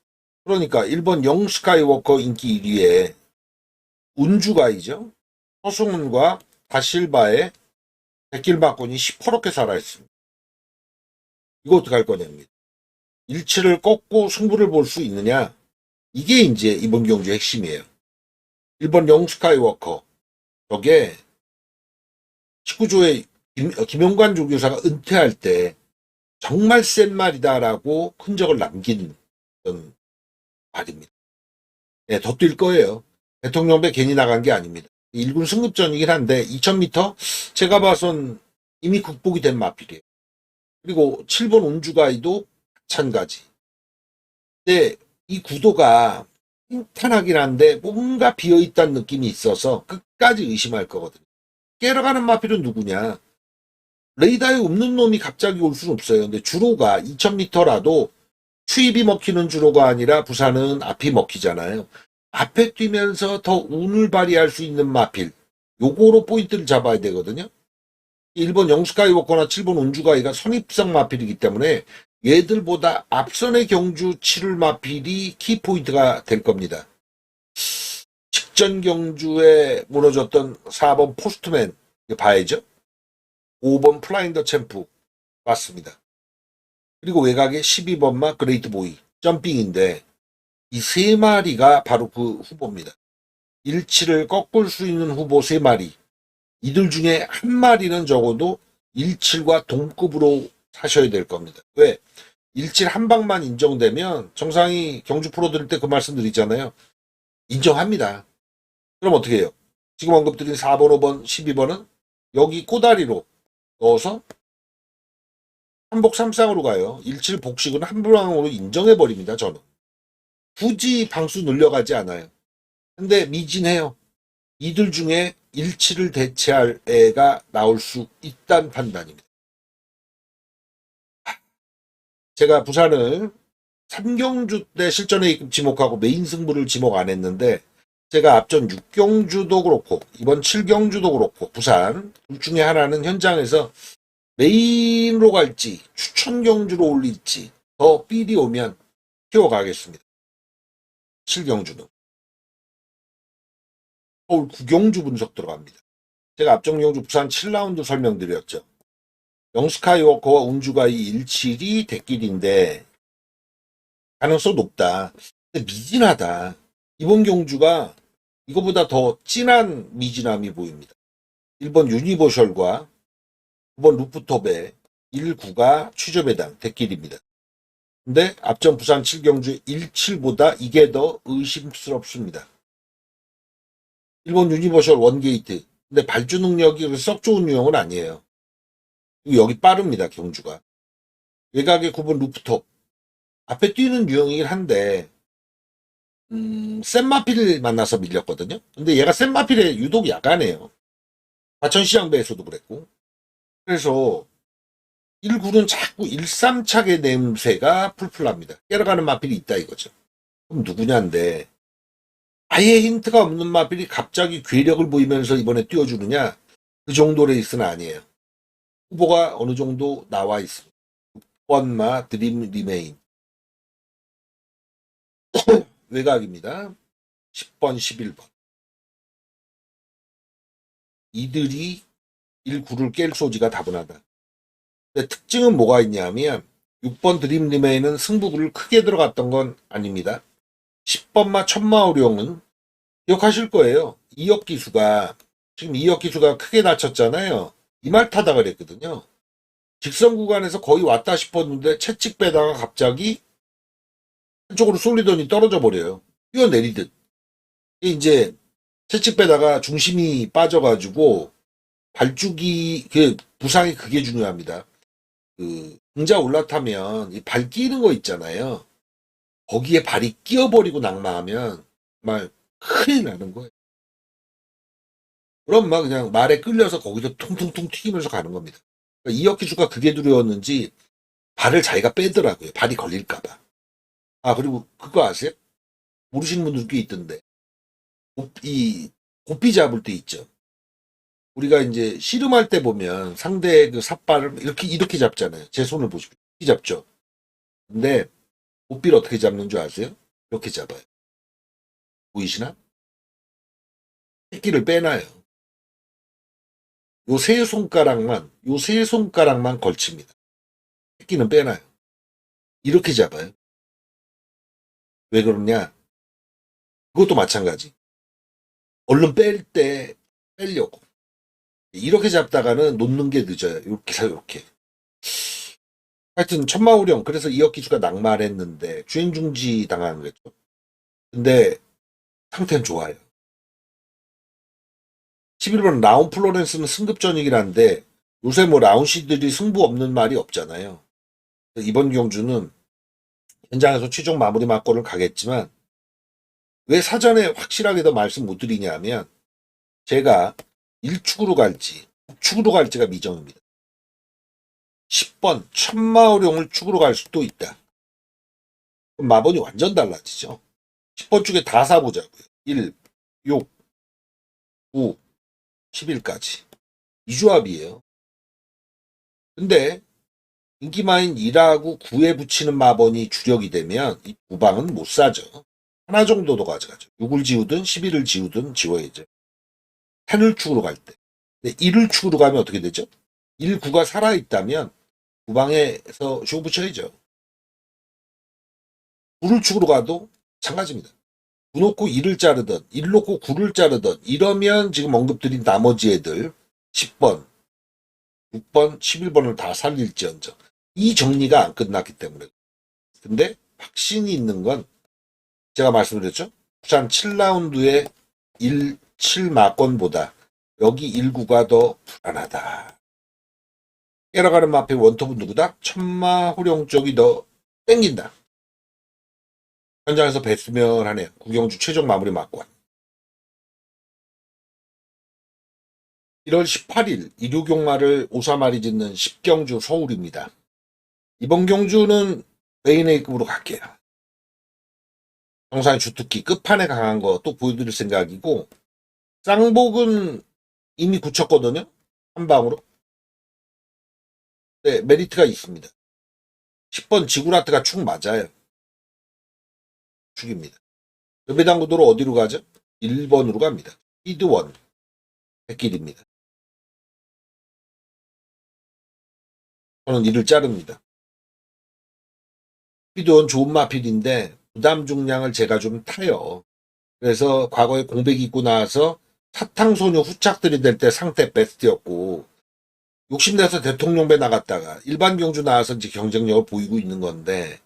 그러니까 1번 영 스카이워커 인기 1위에 운주가이죠. 서승훈과 다실바의 백길박군이 시퍼렇게 살아있습니다. 이거 어떡할 거냐입니다. 일치를 꺾고 승부를 볼 수 있느냐. 이게 이제 이번 경주의 핵심이에요. 1번 영 스카이워커. 저게 19조의 김용관 조교사가 은퇴할 때 정말 센 말이다라고 흔적을 남긴 말입니다. 네, 더 뛸 거예요. 대통령배 괜히 나간 게 아닙니다. 1군 승급전이긴 한데 2000m 제가 봐선 이미 극복이 된 마필이에요. 그리고 7번 운주가이도 마찬가지. 근데 이 구도가 탄하긴 한데 뭔가 비어있다는 느낌이 있어서 끝까지 의심할 거거든요. 깨러가는 마필은 누구냐? 레이더에 없는 놈이 갑자기 올 수는 없어요. 근데 주로가 2000m라도 추입이 먹히는 주로가 아니라 부산은 앞이 먹히잖아요. 앞에 뛰면서 더 운을 발휘할 수 있는 마필. 요거로 포인트를 잡아야 되거든요. 1번 영스카이워커나 7번 운주가이가 선입성 마필이기 때문에 얘들보다 앞선의 경주 7을 마필이 키포인트가 될 겁니다. 직전 경주에 무너졌던 4번 포스트맨 봐야죠. 5번 플라잉 더 챔프 맞습니다. 그리고 외곽에 12번마 그레이트 보이 점핑인데 이 세 마리가 바로 그 후보입니다. 일치를 꺾을 수 있는 후보 세 마리. 이들 중에 한 마리는 적어도 17과 동급으로 사셔야 될 겁니다. 왜? 17 한 방만 인정되면 정상이 경주 프로 들을 때 그 말씀 드리잖아요. 인정합니다. 그럼 어떻게 해요? 지금 언급드린 4번, 5번, 12번은 여기 꼬다리로 넣어서 한복 3쌍으로 가요. 17 복식은 한 방으로 인정해버립니다. 저는. 굳이 방수 늘려가지 않아요. 근데 미진해요. 이들 중에 17을 대체할 애가 나올 수 있다는 판단입니다. 제가 부산을 3경주 때 실전에 입금 지목하고 메인 승부를 지목 안 했는데 제가 앞전 6경주도 그렇고 이번 7경주도 그렇고 부산 둘 중에 하나는 현장에서 메인으로 갈지 추천 경주로 올릴지 더 삘이 오면 키워가겠습니다. 7경주는 서울 9경주 분석 들어갑니다. 제가 앞전 경주 부산 7라운드 설명드렸죠. 영스카이워커와 운주가이 17이 대길인데 가능성 높다. 근데 미진하다. 이번 경주가 이거보다 더 진한 미진함이 보입니다. 1번 유니버셜과 9번 루프톱의 1구가 취조배당 대길입니다. 근데 앞전 부산 7경주 17보다 이게 더 의심스럽습니다. 1번 유니버셜 원게이트. 근데 발주 능력이 썩 좋은 유형은 아니에요. 여기 빠릅니다, 경주가. 외곽에 9번 루프톱. 앞에 뛰는 유형이긴 한데, 센마필을 만나서 밀렸거든요. 근데 얘가 센마필에 유독 약하네요. 과천시장배에서도 그랬고. 그래서 1구는 자꾸 1-3착의 냄새가 풀풀 납니다. 깨러가는 마필이 있다 이거죠. 그럼 누구냐인데, 아예 힌트가 없는 마필이 갑자기 괴력을 보이면서 이번에 띄워주느냐? 그 정도 레이스는 아니에요. 후보가 어느 정도 나와 있습니다. 6번마 드림 리메인. 외곽입니다. 10번, 11번. 이들이 1구를 깰 소지가 다분하다. 근데 특징은 뭐가 있냐면 6번 드림 리메인은 승부구를 크게 들어갔던 건 아닙니다. 10번마 천마오룡은 기억하실 거예요. 이역 기수가 지금 이역 기수가 크게 다쳤잖아요. 이말 타다 그랬거든요. 직선 구간에서 거의 왔다 싶었는데 채찍 빼다가 갑자기 한쪽으로 쏠리더니 떨어져 버려요. 뛰어내리듯. 이제 채찍 빼다가 중심이 빠져가지고 발주기 부상이 그게 중요합니다. 등자 올라타면 이 발 끼는 거 있잖아요. 거기에 발이 끼어버리고 낙마하면 정말 큰일 나는 거예요. 그럼 막 그냥 말에 끌려서 거기서 퉁퉁퉁 튀기면서 가는 겁니다. 그러니까 이혁기수가 그게 두려웠는지 발을 자기가 빼더라고요. 발이 걸릴까봐. 아, 그리고 그거 아세요? 모르시는 분들 꽤 있던데. 이 고삐 잡을 때 있죠. 우리가 이제 씨름할 때 보면 상대의 그 삿발을 이렇게 잡잖아요. 제 손을 보시면 이렇게 잡죠. 근데 고삐를 어떻게 잡는 줄 아세요? 이렇게 잡아요. 보이시나? 새끼를 빼놔요. 요 세 손가락만 걸칩니다. 새끼는 빼놔요. 이렇게 잡아요. 왜 그러냐? 그것도 마찬가지. 얼른 빼려고. 이렇게 잡다가는 놓는 게 늦어요. 이렇게. 하여튼 천마우령. 그래서 이혁기수가 낙마를 했는데 주행중지 당한 거죠. 근데 상태는 좋아요. 11번 라운 플로렌스는 승급전이긴 한데 요새 뭐 라운시들이 승부 없는 말이 없잖아요. 이번 경주는 현장에서 최종 마무리 막고를 가겠지만 왜 사전에 확실하게 더 말씀 못 드리냐면 제가 1축으로 갈지 6축으로 갈지가 미정입니다. 10번 천마오룡을 축으로 갈 수도 있다. 그럼 마번이 완전 달라지죠. 10번 쪽에 다 사보자고요. 1, 6, 9, 11까지. 이 조합이에요. 근데 인기마인 1하고 9에 붙이는 마번이 주력이 되면 이 두 방은 못 사죠. 하나 정도도 가져가죠. 6을 지우든 11을 지우든 지워야죠. 10을 축으로 갈 때. 근데 1을 축으로 가면 어떻게 되죠? 1, 9가 살아있다면 두 방에서 쇼 붙여야죠. 9를 축으로 가도 마찬가지입니다. 9 놓고 1을 자르든 1 놓고 9를 자르든 이러면 지금 언급드린 나머지 애들 10번, 6번, 11번을 다 살릴지언정 이 정리가 안 끝났기 때문에. 근데 확신이 있는 건 제가 말씀드렸죠. 부산 7라운드의 1, 7 마건보다 여기 1, 9가 더 불안하다. 깨러가는 마페 원톱은 누구다? 천마 호령 쪽이 더 땡긴다. 현장에서 뵀으면 하네요. 구경주 최종 마무리 맞고 왔. 1월 18일 일요경마를 오사마리 짓는 10경주 서울입니다. 이번 경주는 메인A급으로 갈게요. 정상의 주특기 끝판에 강한 거 또 보여드릴 생각이고 쌍복은 이미 굳혔거든요. 한 방으로. 네, 메리트가 있습니다. 10번 지구라트가 축 맞아요. 축입니다. 여배당구도로 어디로 가죠? 1번으로 갑니다. 피드원 백길입니다. 저는 이를 자릅니다. 피드원 좋은 마필인데 부담 중량을 제가 좀 타요. 그래서 과거에 공백 있고 나와서 사탕소녀 후착들이 될 때 상태 베스트였고 욕심내서 대통령배 나갔다가 일반 경주 나와서 이제 경쟁력을 보이고 있는 건데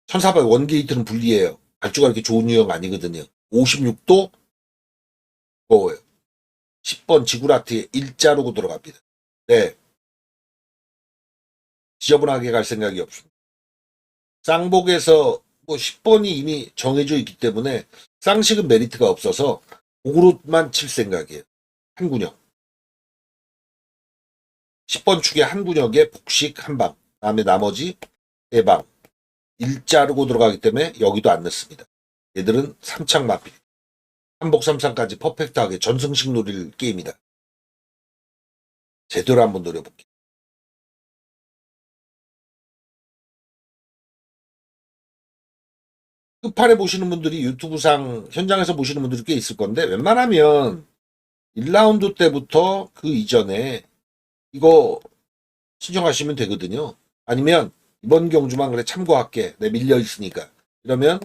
1400 원게이트는 불리해요. 발주가 이렇게 좋은 유형 아니거든요. 56도 무거워요. 10번 지구라트에 일자로 들어갑니다. 네. 지저분하게 갈 생각이 없습니다. 쌍복에서 뭐 10번이 이미 정해져 있기 때문에 쌍식은 메리트가 없어서 곡으로만 칠 생각이에요. 한 군역. 10번 축에 한 군역에 복식 한 방. 다음에 나머지 4방. 일자르고 들어가기 때문에 여기도 안 넣습니다. 얘들은 3창 마필. 한복 3창까지 퍼펙트하게 전승식 노릴 게임이다. 제대로 한번 노려볼게요. 끝판에 보시는 분들이 유튜브상 현장에서 보시는 분들이 꽤 있을 건데 웬만하면 1라운드 때부터 그 이전에 이거 신청하시면 되거든요. 아니면 이번 경주만 그래 참고할게. 내 밀려 있으니까. 이러면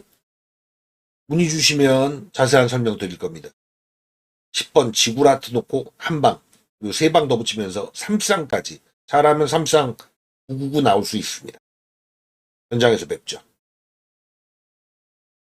문의 주시면 자세한 설명 드릴 겁니다. 10번 지구라트 놓고 한 방, 그리고 3방 더 붙이면서 3쌍까지. 잘하면 3쌍 999 나올 수 있습니다. 현장에서 뵙죠.